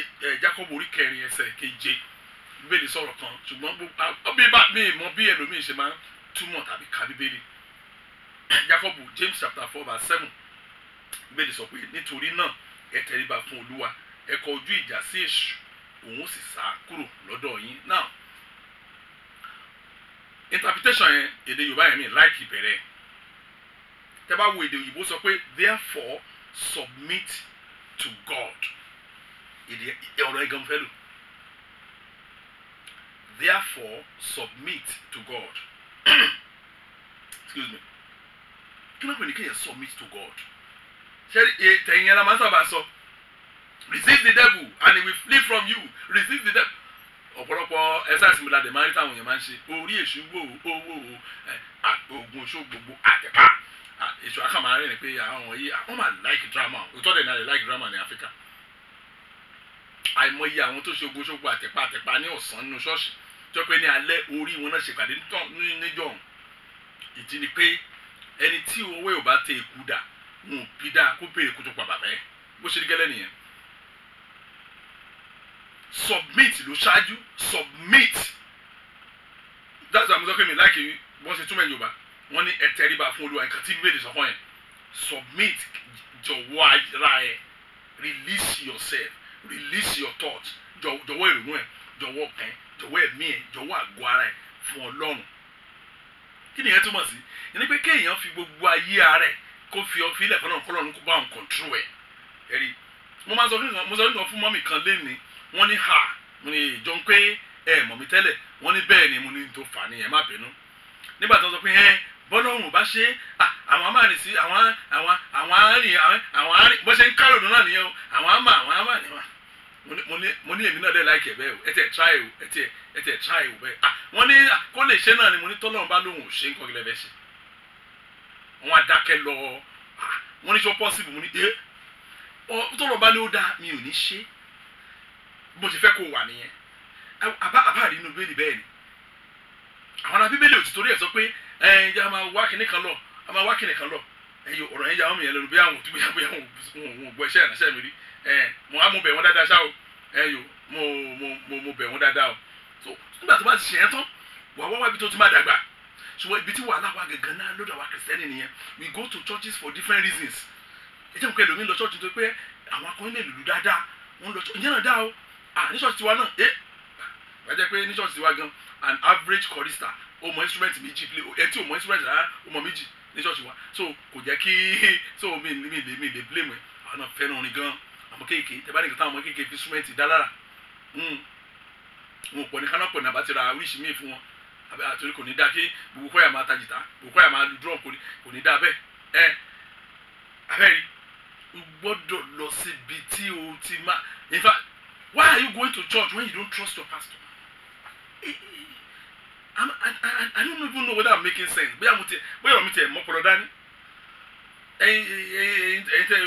Jákọ́bù orí 4 ẹsẹ̀ 7 Bíbélì sọ̀rọ̀ kan ṣùgbọ́n mi mọ bí ẹlòmíì ṣe máa ń túmọ̀ tàbí ka Bíbélì Jákọ́bù James chapter 4 verse 7 Bíbélì sọ pé nítorí náà ẹ tẹríba fún Olúwa ẹ kọ ojú ìjà sí èṣù òun sì sá kúrò lọ́dọ̀ yín now interpretation yẹn èdè Yorùbá yẹn mi láìkì bẹ̀rẹ̀ tẹ́ bá wo èdè òyìnbó sọ pé therefore submit to God èdè ọ̀rọ̀ ẹ̀gàn fẹ́ lò therefore submit to God excuse me kí ló ń pè ní kéèyàn submit to God ṣé tẹ̀yìn yẹn la máa ń sábà sọ resist the devil and he will flee from you resist the devil ọ̀pọ̀lọpọ̀ ẹ̀sà ìsìnbílà dẹ̀ máa ń rí táwọn èèyàn máa ń ṣe orí èṣù owó oògùn oṣù gbogbo àtẹ̀pá èṣù àkàmà rẹ̀ ni pé àwọn yìí àwọn máa like drama òótọ́ dẹ̀ náà lè like drama ní Áfíríkà àìmọye àwọn tó ṣe ogun ṣogbo àtẹ̀pá ní ọ̀sán nínú ṣọ́ọ̀ṣì tó pé ní alẹ́ orí wọn náà ṣèpàdé níjọ́ ìdí ni pé ẹni tí owó ò bá tẹ èkú dà wọn ò bí dá kó béèrè kó tó pa bàbá ẹ bó ṣe rí gẹ́lẹ́ nìyẹn submit ló ṣáájú submit that's why I'm talking me like wọ́n ṣe túmọ̀ Yorùbá wọ́n ní ẹ tẹríba fún Olúwa nǹkan tí Bíbélì sọ fún yẹn submit jọ̀wọ́ ara ẹ release yourself release your thoughts jọ̀wọ́ ìrònú ẹ jọ̀wọ́ ọkàn jọ̀wọ́ ẹ̀mí ẹ jọ̀wọ́ àgọ́ ara ẹ fún Ọlọ́run kí nìyẹn túmọ̀ sí yẹn ni pé kéèyàn fi gbogbo ayé ara ẹ kó fi ọfi ilẹ̀ fún Ọlọ́run kó bá òun control ẹ ẹ̀rí mo sọ fún mọ́mì kan lénìí wọ́n ní mo ní ìjọ ń pé ẹ mọ̀ mi tẹ́lẹ̀ wọ́n ní bẹ́ẹ̀ ni mo ní tó fà ní ẹ má bínú nígbà tó ń sọ pé bọ́lọ́run bá ṣe àwọn amáàrin sí àwọn àárín bó ṣe ń kárò náà nìyẹn o àwọn àmà ni wọn mo ní èmi náà dẹ̀ láìkẹ̀ bẹ́ẹ̀ o ẹ tẹ̀ try o ẹ tẹ̀ try o bẹ́ẹ̀ wọ́n ní kó lè ṣe náà ni mo ní tọ́lọ́run bá lóhùn ò ṣe ń kọ́ gílẹ̀ bẹ́ẹ̀ ṣe wọ́n adákẹ́ lọ wọ́n ní sọ possible mo ní tọ́lọ̀ bá ní ó dáa mi ò ní ṣe bó ti fẹ́ kó wà nìyẹn àbá rí inú bíbélì bẹ́ẹ̀ ni àwọn ará bíbélì ò ti torí ẹ̀ sọ pé a máa wá kíní kan lọ ẹ̀yọ ọ̀rọ̀ yẹn yà wọ́n mi yẹn lẹ́nu bí àwọn òtún bóyá wọn ò gbọ́ iṣẹ́ ìránṣẹ́ mi rí mo á mo bẹ̀ wọ́n dáadáa ṣá o ẹ̀yọ mo bẹ̀ wọ́n dáadáa o so nígbà tó bá ti ṣe yẹn tán wà ibi tó ti máa dàgbà ṣùgbọ́n ibi tí wàhálà wa gẹ̀gẹ̀ náà lọ́dọ̀ wa kìrìsìtẹ́nì nìyẹn we go to churches for different reasons ẹjẹ nǹkan ẹlòmíín lọ ṣọ́ọ̀ṣì tó pé àwọn akọrin lè lùlù dáadáa wọ́n lọ ìyẹn náà dá o ní ṣọ́ọ̀ṣì tiwa náà wọ́n jẹ́ pé ní ṣọ́ọ̀ṣì tiwa gan an average chorister ó mọ instrument méjì play ẹtí ò mọ instrument rárá ó mọ méjì ní ṣọ́ọ̀ṣì wa so kò jẹ́ kí so mi lè blame ẹ̀ àwọn náà fẹ́ràn orin gan àmọ́ kéèké tẹ bá ní kí táwọn ọmọ kéèké fi instrument dá lára wọn ò pọ̀ ní kánápọ̀ ní àbá ti ra oríṣi míì fún wọn àtòrí kò ní dá kí gbogbo kọ́yà máa ta jìtá gbogbo kọ́yà máa lu drum kò ní dá bẹ́ẹ̀ abẹ́rẹ́ o gbọ́dọ̀ lọ síbi tí o ti máa in fact why are you going to church when you don't trust your pastor? I don't even know whether I'm making sense bóyá mi tiẹ̀ mọ́pọ̀lọ́ dání ẹ̀yin tẹ́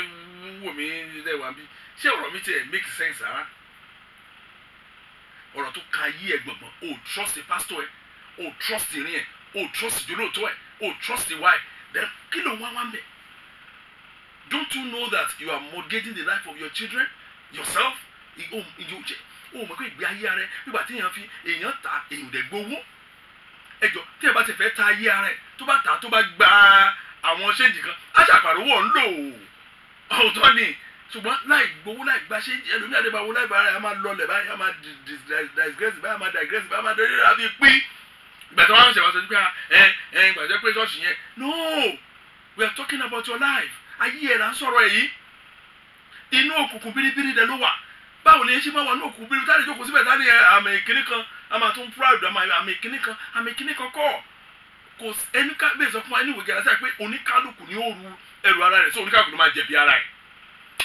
wò mí lẹ́ wà bí ṣé ọ̀rọ̀ mi tiẹ̀ make sense rárá ọ̀rọ̀ tó ka yí ẹ̀ gbọ̀ngbọ̀n o trust the pastor ẹ̀ o trust ìrìn ẹ̀ o trust ìjólóòtọ́ ẹ̀ o trust ìwà ẹ̀ then kí ló wá ń bẹ̀? Don't you know that you are mortgaging the life of your children yourself? Mọ̀ pé ìgbé ayé ara ẹ̀ nígbà tí èèyàn ta èèyàn dẹ̀ gbowó ẹjọ́ tí ẹ bá ti fẹ́ ta ayé ara ẹ̀ tó bá ta tó bá gba àwọn ṣéǹjì kan á ṣàpàrọ̀wọ̀ ń lò ọ̀tọ̀ ni ṣùgbọ́n láì gbowó láì gba ṣéǹjì ẹlòmíà lè bá wo láì bá ara ẹ̀ á máa lọlẹ̀ báyìí á máa digress báyìí á máa digress báyìí á máa dẹ́rẹ́ rà bí pín ìgbà tí wọ́n ṣe wá sọ pé ìgbà tí wọ́n pé ṣọ́ọ̀ṣì yẹn no we are talking about your life ayé ẹ̀ là ń sọ̀rọ̀ ẹ̀ yìí inú òkùnkùn bíríbírí dẹ̀ ló wà báwo ni ṣé máa wà ní òkùnkùn bíríbírí táyà ìjókòó síbẹ̀ táyà ní àmì ìkíní kan a máa tún proud àmì ìkíní kan kọ́ kò ẹni ká bẹ́ẹ̀ sọ fún wa ẹni ìwé gẹ̀rẹ́ sáyà pé oníkálukú ni ó ru ẹrù ara rẹ̀ sọ oníkálukú ló máa jẹ̀bi ara ẹ̀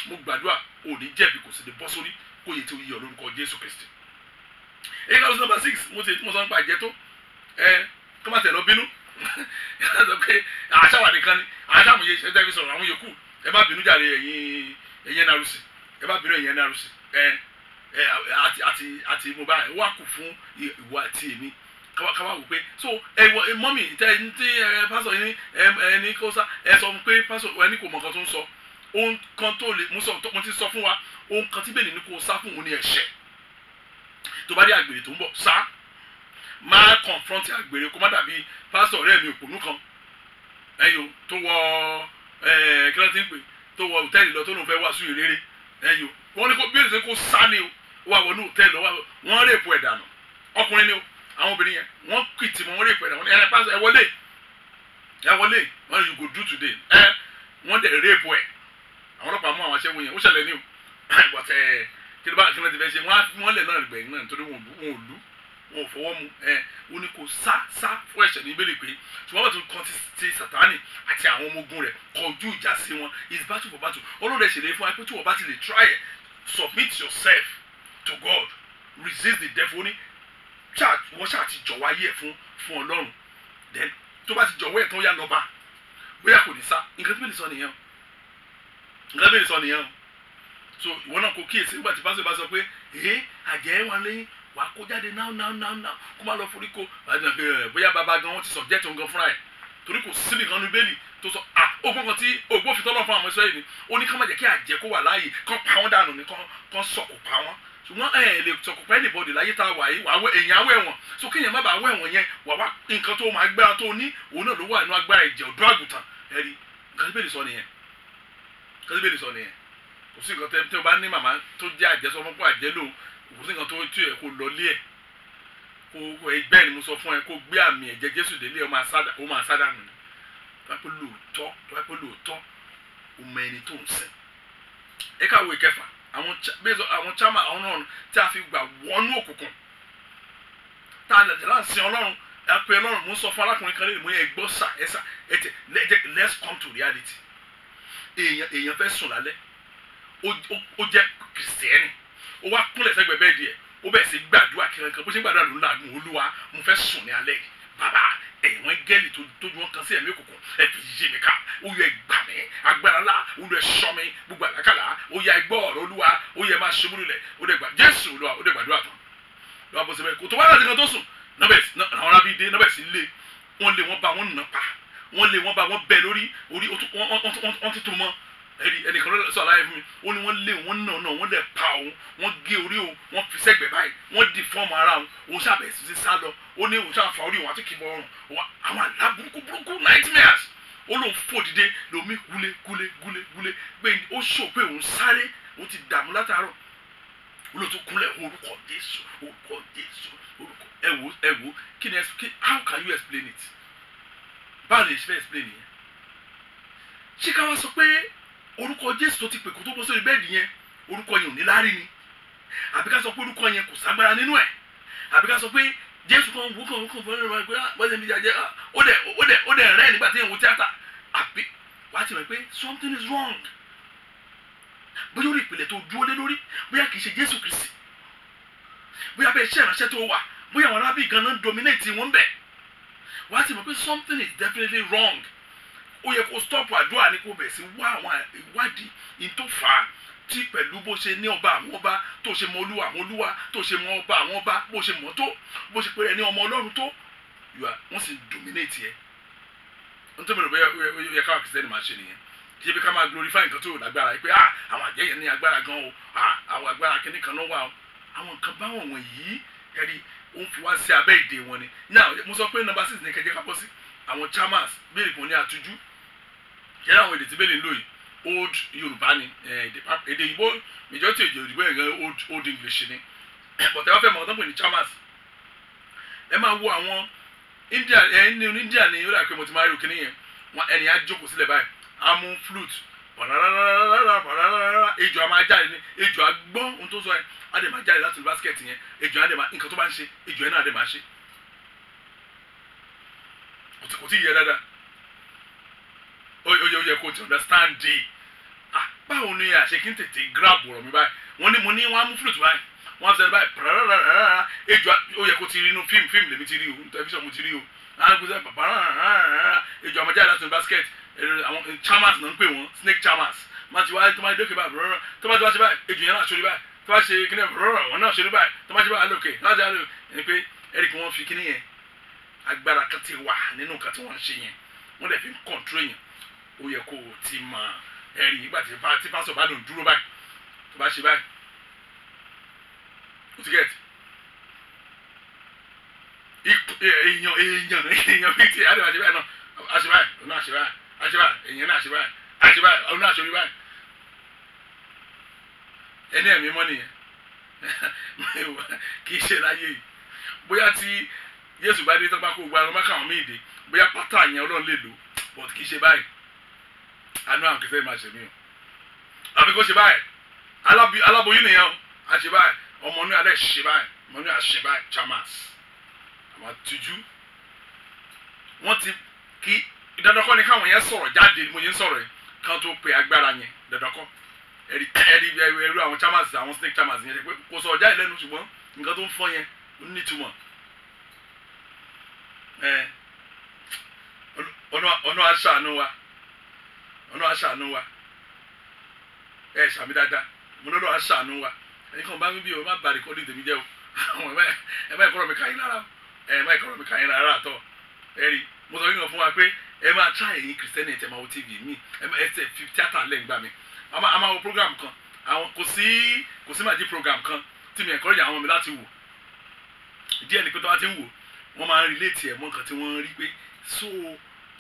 mo gbàdúrà ò ní jẹ̀bi kò sì lè bọ́ sórí kó yẹ tí ó yí ọ lórúkọ Jésù Kristi. èyí ká lọ sí number 6 mo sọ nípa àjẹ tó kọ́ máa tẹ̀ lọ bínú yàrá sọ pé àṣàwà nìkan ni àṣàmùyẹ ṣe tẹ́ fi sọ̀rọ̀ àwọn yòókù ẹ bá bínú jàre ẹ̀yin narusi ẹ bá bínú ẹ̀yin narusi àti mo bá ẹ wá kù fún ìwọ àti èmi káwá wò pé so mọ́mì tí pásọ̀ yín ẹni kó sá ẹ sọ pé pásọ̀ ẹni kò mọ̀ nǹkan tó ń sọ ohun kan tó lè mo ti sọ fún wa ohun kan tí bẹ́ẹ̀ ni kò sá fún òun ní ẹ̀ṣẹ̀ tó bá dé àgbèrè tó ń bọ̀ sá máa confront àgbèrè kó má dàbí pásítọ̀ ọ̀rẹ́ mi òpònú kan ẹ̀yọ tó wọ kí ló ti ń pè tó wọ hòtẹ́ẹ̀lì lọ tó lóun fẹ́ wá sí ìrere ẹ̀yọ wọ́n ní kó bí èsì kó sá ni o wà wọnú hòtẹ́ẹ̀lì lọ wọ́n rèpù ẹ̀ dànù ọkùnrin ni o àwọn obìnrin yẹn wọ́n kìtì mọ́ wọ́n rèpù ẹ̀ dànù ẹ̀ pásítọ̀ ẹ̀ wọlé wọ́n you go do today wọ́n dẹ̀ rèpù ẹ̀ àwọn ọlọ́pàá mú àwọn aṣẹ́wó yẹn ó ṣẹlẹ̀ ní o bọ̀tẹ̀ kí ló ti fẹ́ ṣe wọ́n lẹ̀ náà gbẹ̀yìn náà nítorí wọn ò lù wọn ò fọwọ́ mu ó ní kò sá fún ẹ̀ṣẹ̀ ní ìbéèrè pé ṣùgbọ́n wọ́n tún kọ́ ti Sátánì àti àwọn ọmọ ogun rẹ̀ kọjú ìjà sí wọn is battle for battle Ọlọ́run ṣèlérí fún wa pé tí wọ́n bá ti lè try it submit yourself to God resist the devil ní wọ́n ṣáà ti jọ̀wọ́ ayé ẹ̀ fún Ọlọ́run then tó bá ti jọ̀wọ́ ẹ̀ tán yá lọ́ba bóyá kò ní sá nǹkan tí bẹ́ẹ̀ sọ nìyẹn so ìwọ náà kò kíyèsí nígbà tí pásítọ̀ bá sọ pé àjẹ́ wọn lẹ́yìn wà á kó jáde náà kó má lọ forí kó bóyá bàbá gan wọn ti subject òun gan fúnra ẹ̀ torí kò síbi kan ní bẹ́ẹ̀lì tó sọ ogun kan tí ògbófin tọ́lọ́ fún àwọn Ísírẹ́lì ni ó ní ká má jẹ́ kí àjẹ́ kó wà láàyè kán pa wọ́n dànù ní kán sọ̀kò pa wọ́n ṣùgbọ́n lè sọ̀kò pa anybody láyé tá a wà yìí wà èèyàn awẹ́ wọn so kéèyàn má bàa wẹ́ wọn yẹn wà wá nǹkan tó máa gbára tó ní òun náà ló wà nínú agbára ìjẹ́ ọ̀dọ́ àgùntàn ẹ̀rí nǹkan tí bẹ́ẹ̀lì sọ nìyẹn kò sí nǹkan tẹ́ o bá ní màmá tó jẹ́ àjẹsọ fún àjẹ́ lòun kò sí nǹkan tó tú ẹ̀ kó lọ lé ẹ̀ kó ẹgbẹ́ ni mo sọ fún ẹ kó gbé àmì ẹ̀jẹ̀ Jésù délé ó máa sádà nù ní tó bá pẹ́ lóòótọ́ ó mọ ẹni tó ń sìn. ẹ káwé kẹfà àwọn chama àwọn náà tí a fi gbà wọnú òkùnkùn tá a lè láǹsìn Ọlọ́run ẹ pé Ọlọ́run mo ń sọ fún alákùnrin kan lẹ́nu mo yẹ gbọ́ sà ẹ sà ẹ tẹ let's come to reality èèyàn fẹ́ sùn lálẹ́ ó jẹ́ kìrìsìtẹ́nì ó wá kúnlẹ̀ sẹ́gbẹ̀ẹ́ bẹ́ẹ̀ díẹ̀ ó bẹ̀rẹ̀ sí gbàdúrà kírankan bó ṣe ń gbàdúrà ló ń làágùn Olúwa mo fẹ́ sùn ní alẹ́ yìí bàbá ẹ̀wọ̀n gẹ́lì tójú wọn kan sí ẹ̀mí òkùnkùn ẹ fi yé mi ká ó yẹ gbà mí agbára ńlá ó lè sọ mi gbogbo àlákàlà ó yẹ ẹgbọ́ ọ̀rọ̀ olúwa ó yẹ máa ṣubú lulẹ̀ ó dẹ̀ gbà jésù olúwa ó dẹ̀ gbàdúrà tán lọ́wọ́ bó ṣe bẹ́ẹ̀ kò tó wá láti kan tó sùn àwọn arábí dé nọ́bẹ̀ sí lé wọ́n lé wọ́n bá wọ́n nà pa wọ́n lé wọ́n bá wọ́n bẹ̀ lórí wọ́n ti tó mọ́ ẹnìkan ló sọ aláyẹ fún mi ó ní wọ́n lé wọ́n nà wọ́n dẹ̀ pa òun wọ́n gé orí òun wọ́n fi sẹ́gbẹ̀ẹ́ báyìí wọ́n di fọ́ọ̀mù ara òun òun ṣàbẹ̀ sí sá lọ ó ní òun ṣàfà orí òun àti kìbọ̀ ọrùn àwọn àlá burúkú nightmares ó lóun fò dìde lómi gúlé pé ó sọ pé òun sáré òun ti dààmú látàárọ̀ ó lóun tó kúnlẹ̀ orúkọ Jésù ẹ wò kí ni how can you explain it báwo lè ṣe explain yẹn ṣé ká wá sọ pé orúkọ Jésù tó ti pè kó tó bọ́ sórí bẹ́ẹ̀dì yẹn orúkọ yẹn ò ní láárí ni àbí ká sọ pé orúkọ yẹn kò ságbára nínú ẹ̀ àbí ká sọ pé Jésù kan wò kàn fún ẹ̀rọ ẹgbẹ́ bọ́sẹ̀ mi jàjẹ́ ó dẹ̀ rẹ́ nígbà tí èèyàn wo tíátà àbí wàá ti mọ̀ pé something is wrong bóyá orí ìpìlẹ̀ tó dúró lé lórí bóyá kì í ṣe Jésù Kristi bóyá bẹ́ẹ̀ ṣe ìránṣẹ́ tó wà bóyá àwọn arábì gan-an dominate wọn bẹ̀ wàá ti mọ̀ pé something is definitely wrong ó yẹ kó stop àdúrà ní kó bẹ̀rẹ̀ sí wá àwọn ìwádìí ní tó fà á tí pẹ̀lú bó ṣe ní ọba àwọn ọba tó ṣe mọ olúwa àwọn olúwa tó ṣe mọ ọba àwọn ọba bó ṣe mọ tó bó ṣe pé ẹni ọmọ ọlọ́run tó wọ́n sì dominate yẹ nítorí bẹ́ẹ̀ yẹ káwọn kìsẹ́ni máa ṣe nìyẹn kí ebi ká máa glorify nǹkan tó lágbára yìí pé àwọn àjẹyẹ ní agbára gan o àwọn agbára kìíní kan náà wà o àwọn nǹkan báwọn wọ̀nyí ẹ̀rí ó ń fi wá sí abẹ́ ìdè wọn ni now mo sọ pé number 6 ní kẹjẹ ká bọ́ sí àwọn chamas bẹ́ẹ̀ kò ní àtújú yẹ́n àwọn èdè tí bẹ́ẹ̀ lè lò yìí old Yorùbá ni èdè Ìgbò majority èdè Ìgbò yẹn gan old English ni but ẹ wá fẹ́ mọ̀ ọ́n tó ń pè ní chamas ẹ máa wo àwọn India India ni ó dà pé mo ti máa rí òkè nìyẹn ẹni á jókòó sílẹ̀ báyìí á mú flute ejò á máa jáde ní ejò á gbọ́ ohun tó sọ yẹn á dẹ̀ máa jáde láti basket yẹn ejò á dẹ̀ máa nǹkan tó bá ń ṣe ejò yẹn náà dẹ̀ máa ṣe kò tí ì yẹ dáadáa ó yẹ kó ti understand di báwo ni àṣẹ kí n tètè grab ọ̀rọ̀ mi báyìí wọ́n ní wọ́n á mú flute báyìí wọ́n á fi sẹ́ni báyìí pàrọ̀rọ̀rọ̀rọ̀ ejò ó yẹ kó ti rí inú fíìmù lèmi ti rí o tẹlifíṣàn mo ti rí o àwọn gbèsè pàrọ̀rọ̀rọ̀ ejò àmọ́jáde láti basket àwọn chamas náà ń pè wọ́n snake chamas máa ti wá tó máa dókè báyìí rọrọ tó máa ti wá ṣe báyìí ejò yẹn náà ṣorí báyìí tó máa ṣe kíní rọrọ wọn náà ṣorí báyìí tó máa ṣe báyìí lókè láti àlọ ẹni pé ẹ̀ríkì wọn fi kíní yẹn agbára kan ti wà nínú nǹkan tí wọ́n ń ṣe yẹn wọ́n dẹ̀ fi ń kọ̀ntró yẹn ó yẹ kó o ti mọ ẹ̀rí nígbà tí pásọ̀ bá lòun dúró báyìí tó bá ṣe báyìí ó ti gẹ̀ẹ́tì èèyàn bíi ti àdéhùn àṣebáyìí náà àṣebáyìí ọ̀nà àṣebáyìí àṣebáyìí èèyàn náà àṣebáyìí àṣebáyìí ọ̀nà àṣorí báyìí ẹni ẹ̀mí mọ́ nìyẹn kì í ṣe láyé yìí bóyá tí Jésù bá dé tó bá kó gba ọmọ káwọn míì dé bóyá pátá yẹn Ọlọ́run lè lò but kì í ṣe báyìí àánú àwọn kìsẹ́ máa ṣe mí o àfi kó ṣe báyìí aláboyún nìyẹn o a ṣe báyìí ọmọ ní alẹ́ ṣe báyìí ọmọ ní àṣẹ báyìí chamas àwọn àtújú wọ́n ti kí dandan kọ́ ni káwọn yẹn sọ̀rọ̀ jáde mo yẹn sọ̀rọ̀ yẹn kán tó pe agbára yẹn dandan kọ́ ẹ̀rí àwọn chamas àwọn snake chamas yẹn pé kò sọ̀rọ̀ jáde lẹ́nu ṣùgbọ́n nǹkan tó ń fọ́ yẹn ó ní ìtumọ̀ ọ̀nà àṣàánú wa ṣàmì dáadáa mo lọ́dọ̀ àṣàánú wa ẹ̀yin kan bá mi bí o má ba rìkọ́dì tèmi jẹ́ o ẹ má ìkọ́rọ̀ mi kà yín lára ẹ má ìkọ́rọ̀ mi kà yín lára àtọ̀ ẹ̀rí mo sọ yín kan fún wa pé ẹ máa try ẹ̀yin kìrìsìtẹ́nì ẹ̀tẹ̀ máa wo tv mi ẹ tẹ̀ fi tíátà lẹ́yìn gbà mí a máa wo program kan àwọn kò sí màjí program kan tí mi encourage àwọn mi láti wò díẹ̀ ni pé tó bá ti ń wò wọ́n máa ń relate ẹ̀ mọ́ nǹkan tí wọ́n rí pé so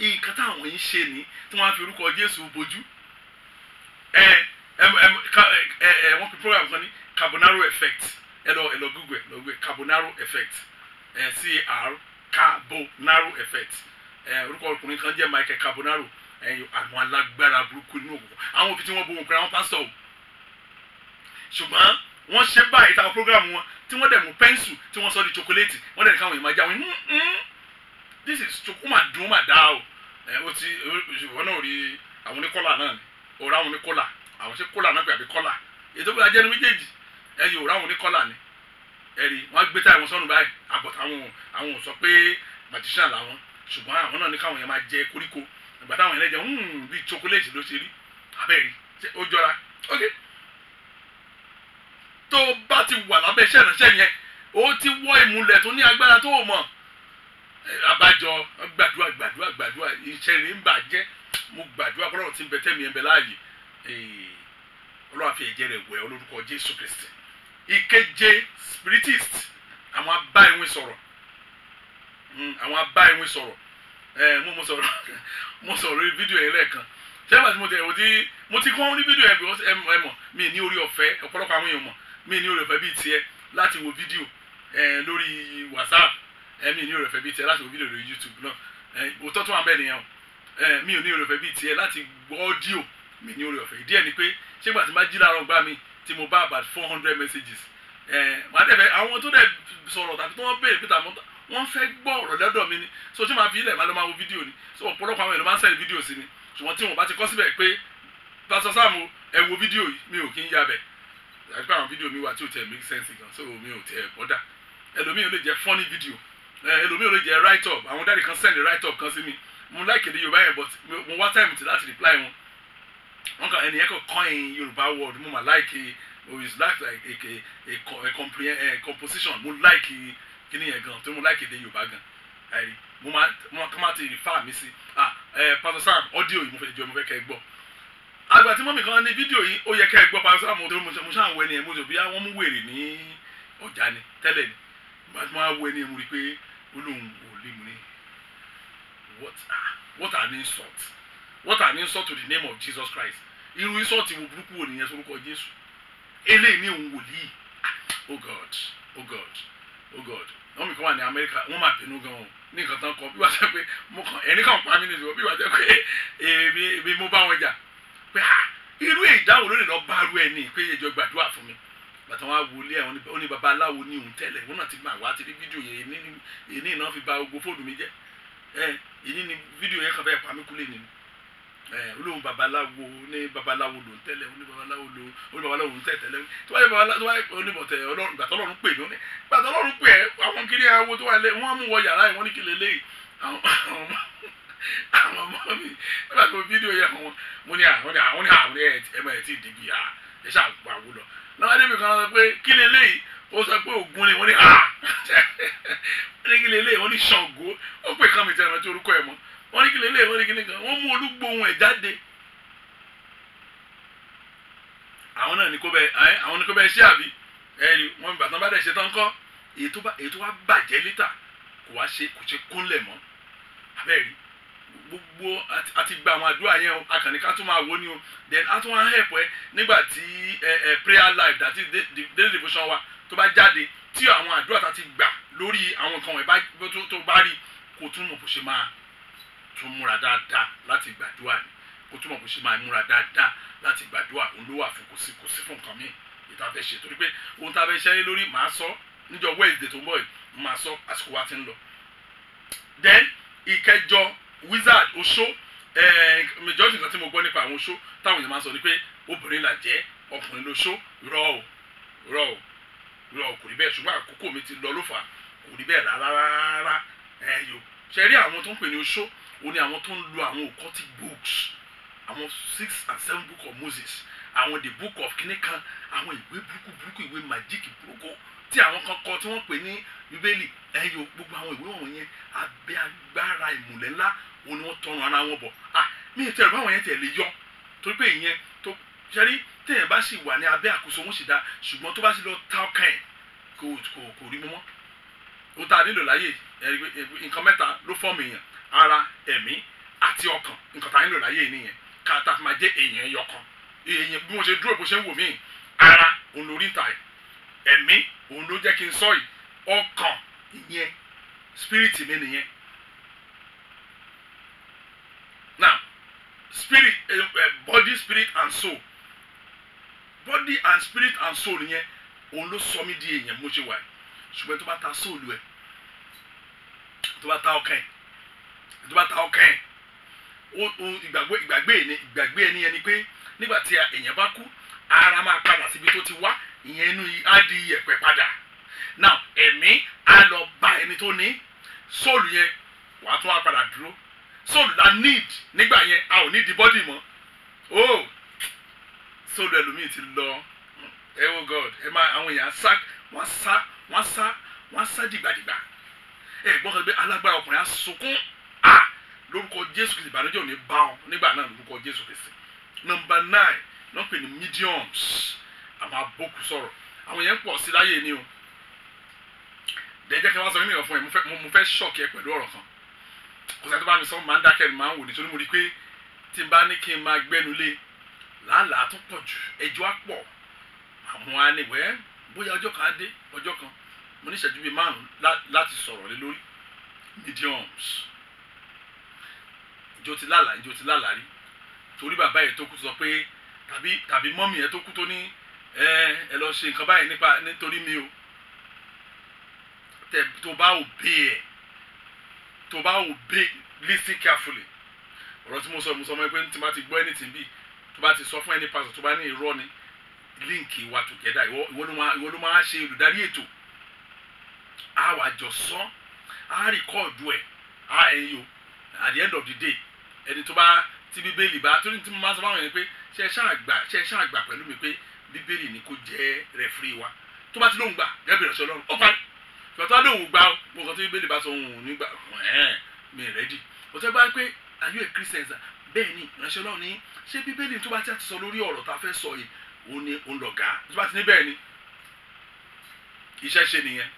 nǹkan táwọn yìí ṣe ni tí wọ́n á fi orúkọ Jésù bojú wọ́n fi program kan ní Carbonaro effect ẹ lọ Google Carbonaro effect Carbonaro effect orúkọ ọkùnrin kan jẹ́ Michael Carbonaro àwọn alágbára burúkú nínú òkùnkùn àwọn òfin tí wọ́n bo òun pẹ̀lú àwọn pásítọ̀ ṣùgbọ́n wọ́n ṣe báyìí táwọn program wọn tí wọ́n dẹ̀ mú pẹ́ńsù tí wọ́n sọ di chocolate wọ́n dẹ̀ ní káwọn èèyàn máa já wọn this is chokuma dùn mà dá o ó ti ìwọ náà rí àwọn oníkọ́là náà ni òòrùn àwọn oníkọ́là àwọn ṣe kọ́là náà pé àbí kọ́là ètò ìgbà jẹ́nu méjèèjì ẹ̀yìn òòrùn àwọn oníkọ́là ni ẹ̀rí wọ́n gbé táyà wọn sọ́nù báyìí àbọ̀tà àwọn ò sọ pé magician làwọn ṣùgbọ́n àwọn náà ní káwọn yẹn máa jẹ koríko ìgbà táwọn yẹn lẹ́jẹ̀ bíi chocolate ló ṣe rí abẹ́rí ó jọra ok tó bá ti wà lábẹ́ iṣẹ́ ìránṣẹ́ yẹn ó ti wọ́ ìmùlẹ̀ tó ní agbára tó mọ̀ abájọ gbàdúrà iṣẹ́ rẹ̀ ń bàjẹ́ mo gbàdúrà Ọlọ́run ti ń bẹ tẹ́mi ẹ̀ ń bẹ láàyè Ọlọ́run àfi ẹ̀jẹ̀ rẹ̀ wẹ̀ olórúkọ Jésù Kristi ìkeje spiritist àwọn abá ìwé sọ̀rọ̀ mo sọ̀rọ̀ lórí fídíò yẹn lẹ́ẹ̀kan ṣẹ́gbà tí mo ti kọ́ ní fídíò yẹn because ẹ mọ̀ mi ní orí ọ̀fẹ́ ọ̀pọ̀lọpọ̀ àwọn èèyàn mọ̀ mi ní orí ọ̀fẹ́ bíi tiẹ̀ láti wo fídíò lórí WhatsApp mi ní orí ọ̀fẹ́ bíi tiẹ̀ láti wo fídíò lórí YouTube náà òótọ́ tó wà bẹ́ẹ̀ nìyẹn o mi ò ní orí ọ̀fẹ́ bíi tiẹ̀ láti gbọ́ ọ́díò mi ní orí ọ̀fẹ́ ìdí ẹ̀ ni pé ṣẹ́gbà tí má jí láàárọ̀ gbá mi tí mo bá about 400 messages màá dẹ̀ fẹ́ àwọn tó dẹ̀ sọ̀rọ̀ tàbí tó wọ́n béèrè pé wọ́n fẹ́ gbọ́ ọ̀rọ̀ lọ́dọ̀ mi ni so tí màá fi ilẹ̀ máa lọ máa wo fídíò ni so ọ̀pọ̀lọpọ̀ àwọn èèyàn máa ń sẹ́yìn fídíò sí mi ṣùgbọ́n tí wọ́n bá ti kọ́ síbẹ̀ pé Pastor Sam ẹ wo fídíò yìí mi ò kí ń yá bẹ̀ àti pé àwọn fídíò mi wà tí ò tẹ̀ make sense gan so mi ò tẹ̀ bọ́dà ẹlòmíì ò lè jẹ́ funny video ẹlòmíì ò lè jẹ́ write up àwọn dáàdì kan send write up kan sí mi mo like èdè Yorùbá yẹn but mo wá time ti láti reply wọn kàn ẹnìyẹn kàn coin Yorùbá word mo mà like it's like a composition mo like kíní yẹn gan tó mo like èdè Yorùbá gan àìrí mo máa ti refer mi sí Pastor Sam audio yìí mo fẹ́ kẹ́ ẹ gbọ́ àgbà tí mọ́mì kan ní fídíò yìí ó yẹ kẹ́ ẹ gbọ́ Pastor Sam mo ṣáà ń wẹ ni ẹ̀ mo jò bí wọ́n mú wèrè ní ọjà ni tẹ́lẹ̀ ni ìgbà tí wọ́n á wẹ ni mo rí pé olóhùn ò lè mú ni what an insult to the name of Jesus Christ irú insult wo burúkú wo nìyẹn sórúkọ Jésù eléyìí ní òun wòlíì oh God wọ́n mi kàn wà ní Amẹ́ríkà wọ́n máa bínú gan o ní nǹkan tán kọ bí wàá jẹ́ pé mo kàn ẹni kàn pa mí nìyẹn bí wàá jẹ́ pé èmi mo bá wọn jà pé irú ìdáwó ló lè lọ bá rú ẹni pé ẹjọ́ gbàdúrà fún mi bàtà wọn wọlé ẹ ó ní babaláwo ní òun tẹ́lẹ̀ wọn náà ti gbà wá ti rí fídíò yẹn èyí náà fi ba gbogbo fóònù mi jẹ́ èyí ni fídíò yẹn kàn fẹ́ pa mí kúlẹ̀ nínú olóhùn babaláwo ní babaláwo ló ń tẹ́lẹ̀ ní babaláwo ló ń tẹ́lẹ̀ tó wáyé babaláwo tó wáyé onímọ̀tẹ́ Ọlọ́run gbàtọ́ Ọlọ́run pè mí gbàtọ́ Ọlọ́run pè ẹ́ àwọn kiri ẹ̀wọ̀ tó wà lé wọ́n mú wọ yàrá yìí wọ́n ní kí lè léyìí àwọn ọmọ mi nígbà tó fídíò yẹn mo ní àwọn ẹ̀mọ ẹ̀ tí ì débi ẹ̀ ṣàgbà wò lọ náà débi kan sọ pé kí lè léyìí ó sọ pé Ògún ni wọ́n ní wọ́n ní kí lè léyìí wọ́n ní Ṣàngó ó pè kán mi tẹ́ ẹ̀rọ tí orúkọ ẹ̀ mọ́ wọ́n ní kí lélẹ̀ wọ́n ní kí nìkan wọ́n mú olúgbòhùn ẹ̀ jáde àwọn náà ní kó bẹ ṣé àbí ẹ̀rí wọ́n bàtà bá dẹ̀ ṣe tán kọ́ èyí tó wá bàjẹ́ lítà kò ṣe kúnlẹ̀ mọ́ abẹ́rẹ́ gbogbo àti gba àwọn àdúrà yẹn o akànní ká tún máa wò ní o then a tún wá help ẹ nígbà tí prayer life àti daily devotion wa tó bá jáde tí àwọn àdúrà tá ti gbà lórí àwọn nǹkan wọ̀nyí tó bá rí kó tún mọ̀ bó ṣe máa tún múra dáadáa láti gbàdúrà ni kó túmọ̀ bó ṣe máa múra dáadáa láti gbàdúrà òun ló wà fún kò sí fún nǹkan míì ìta fẹ́ ṣe torí pé ohun tá a fẹ́ ṣe lórí màá sọ níjọ́ Wednesday tó ń bọ̀ yìí màá sọ àsìkò wa ti ń lọ. then ìkẹjọ wizard oṣó majority nǹkan tí mo gbọ́ nípa àwọn oṣó táwọn èèyàn máa ń sọ ni pé obìnrin là jẹ́ ọkùnrin lóṣó rọ ò kò rí bẹ́ẹ̀ ṣùgbọ́n àkókò mi ti lọ ló fà kò rí bẹ́ẹ̀ rárá ṣe rí àwọn tó ń pè ní oṣó ó ní àwọn tó ń lo àwọn occultic books àwọn 6 and 7 book of Moses àwọn the book of kìnìkan àwọn ìwé burúkú ìwé magic burúkú tí àwọn kan kọ tí wọ́n pè ní bíbélì gbogbo àwọn ìwé wọ̀nyẹn abẹ́ agbára ìmùlẹ̀ ńlá òun ni wọ́n tọrọ ara wọn bọ̀ mi ì tẹ̀rọ báwọn yẹn tẹ̀ lè yọ torí pé ìyẹn tó ṣẹ́rí téèyàn bá sì wà ní abẹ́ àkóso wọn sì dá ṣùgbọ́n tó bá sì lọ ta ọkàn ẹ̀ kò rí mọ́ ó tá a nílò láyé nǹkan mẹ́ta ló fọ́ọ̀mù èèyàn ara ẹ̀mí àti ọkàn nǹkan tá a nílò láyé nìyẹn ká tá a fi máa jẹ́ èèyàn ẹyọkan èèyàn bí mo ṣe dúró bó ṣe ń wò mí ara òun lórí ìta ẹ̀ ẹ̀mí òun ló jẹ́ kí n sọ yìí ọkàn ìyẹn spirit mi nìyẹn now spirit body spirit and soul body and spirit and soul nìyẹn òun ló sọ mí di èèyàn mo ṣe wà ṣùgbọ́n tó bá ta soul ẹ̀ tó bá ta ọkàn ẹ̀ ìgbàgbé ẹni yẹn ni pé nígbà tí èèyàn bá kú ara máa padà síbi tó ti wá ìyẹn inú á di iyẹ̀pẹ̀ padà now ẹ̀mí á lọ bá ẹni tó ní sóòlù yẹn wàá tún wá padà dúró soul la need nígbà yẹn a ò ní di body mọ́ oh soul ẹlòmíì ti lọ oh God ẹ máa àwọn èèyàn wọ́n sá dìgbàdìgbà ẹ gbọ́ kan pé alágbára ọkùnrin á sunkún lórúkọ Jésù Kristi ìbànújẹ́ ò ní bá ọ nígbà náà lórúkọ Jésù Kristi. Number 9 náà pè ní mediums àwọn abókù sọ̀rọ̀ àwọn yẹn pọ̀ sí láyé ni o dẹ̀jẹ́ kí wọ́n sọ nínú ìfún ẹ̀ mo fẹ́ ṣọ́ọ̀kì ẹ pẹ̀lú ọ̀rọ̀ kan kò sẹ́ni tó bá mi sọ máa ń dákẹ́ ni máa ń wò nítorí mo rí i pé tí n bá ní kí n máa gbẹ́nu lé làálàá tó pọ̀ jù ẹjọ́ á pọ̀ àwọn anìwẹ́ bóyá ọjọ́ kan á dé ọjọ́ kan mo ní ìṣẹ́jú bíi 5 láti sọ̀rọ̀ lé lórí mediums ìjọ ti lálàá rí torí bàbá yẹn tó kú sọ pé tàbí mọ́mì yẹn tó kú tó ní ẹ lọ ṣe nǹkan báyìí nítorí mi o tó bá obey listen carefully ọ̀rọ̀ tí mo sọ mọ́ pé tí ma ti gbọ́ anything bí tó bá ti sọ fún ẹni pastor tó bá ní irọ́ ni líǹkì wa together ìwọ ló máa ṣe olùdarí ètò a wà jọ sọ a rìkọ́ọ̀dù ẹ̀ ẹ̀yìn o at the end of the day ẹni tó bá tí bíbélì bá tó ní tí mo máa sọ fáwọn yẹn pé ṣe ṣáà gbà pẹ̀lú mi pé bíbélì ni kò jẹ́ rẹ̀fúrí wa tó bá ti lóhùn gbà gẹ́gẹ́ bí ìrẹsì Ọlọ́run ó parí ìfọ̀tọ́ lóhùn gbà mo kàn tó bíbélì bá sọ òun nígbà mi rẹ́dì òtẹ́ bá pé are you a Christian bẹ́ẹ̀ ni ìrẹsì Ọlọ́run ní ṣé bíbélì tó bá ti sọ lórí ọ̀rọ̀ tá a fẹ́ sọ yìí òun ni òun lọ̀gá tó bá ti ní bẹ́ẹ̀ ni iṣẹ́ ṣe nìyẹn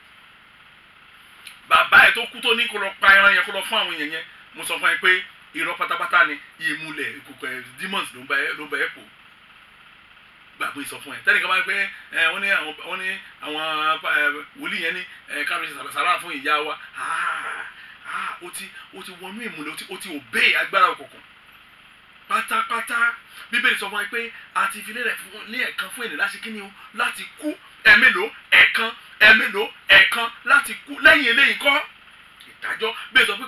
bàbá ẹ̀ tó kú tó ní kó lọ pa ẹran yẹn kó lọ fún àwọn èèyàn yẹn mo sọ fún ẹ pé irọ́ pátápátá ni ìmùlẹ̀ ìkòkò ẹ̀ demons ló ń bá ẹ pò gbàgbé sọ fún ẹ tẹ́nìkan bá pẹ́ wọ́n ní àwọn wòlíì yẹn ní káàdùn ṣe sàrà fún ìyá wa ó ti wọnú ìmùlẹ̀ ó ti obey agbára òkùnkùn pátápátá bíbélì sọ fún ẹ pé a ti fi lélẹ̀ ní ẹ̀kan fún ènìyàn láti kíni o láti kú ẹ̀mélòó ẹ̀kan láti kú lẹ́yìn eléyìí kọ́ ìdájọ́ bẹ́ẹ̀ sọ pé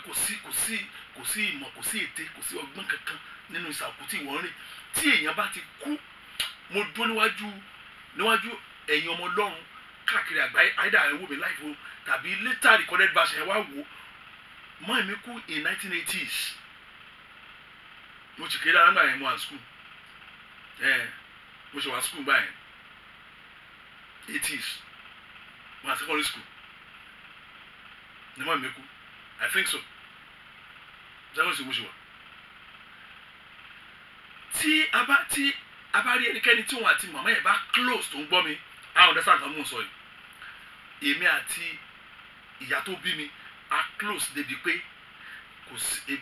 kò sí ìmọ̀ kò sí ète kò sí ọgbọ́n kankan nínú ìsàkú tí wọ́n rìn tí èèyàn bá ti kú mo dúró níwájú ẹ̀yin ọmọ Ọlọ́run káàkiri àgbáyé àìdá ẹ̀wò mi láìfo tàbí later recorded version ẹ̀ wá wò mọ́ ẹ̀mí kú in 1980s mo ti kéde àgbà yẹn mo wà school mo ṣe wà school báyẹn 80s mo wà secondary school ní mọ́ ẹ̀mí kú I think so secondary school mo ṣe wà tí a bá rí ẹnikẹ́ni tí òun àti màmá yẹn bá close tó ń gbọ́ mi àwọn ọ̀dẹ́sà nǹkan mú un sọ yìí èmi àti ìyá tó bí mi a close débi pé kò sí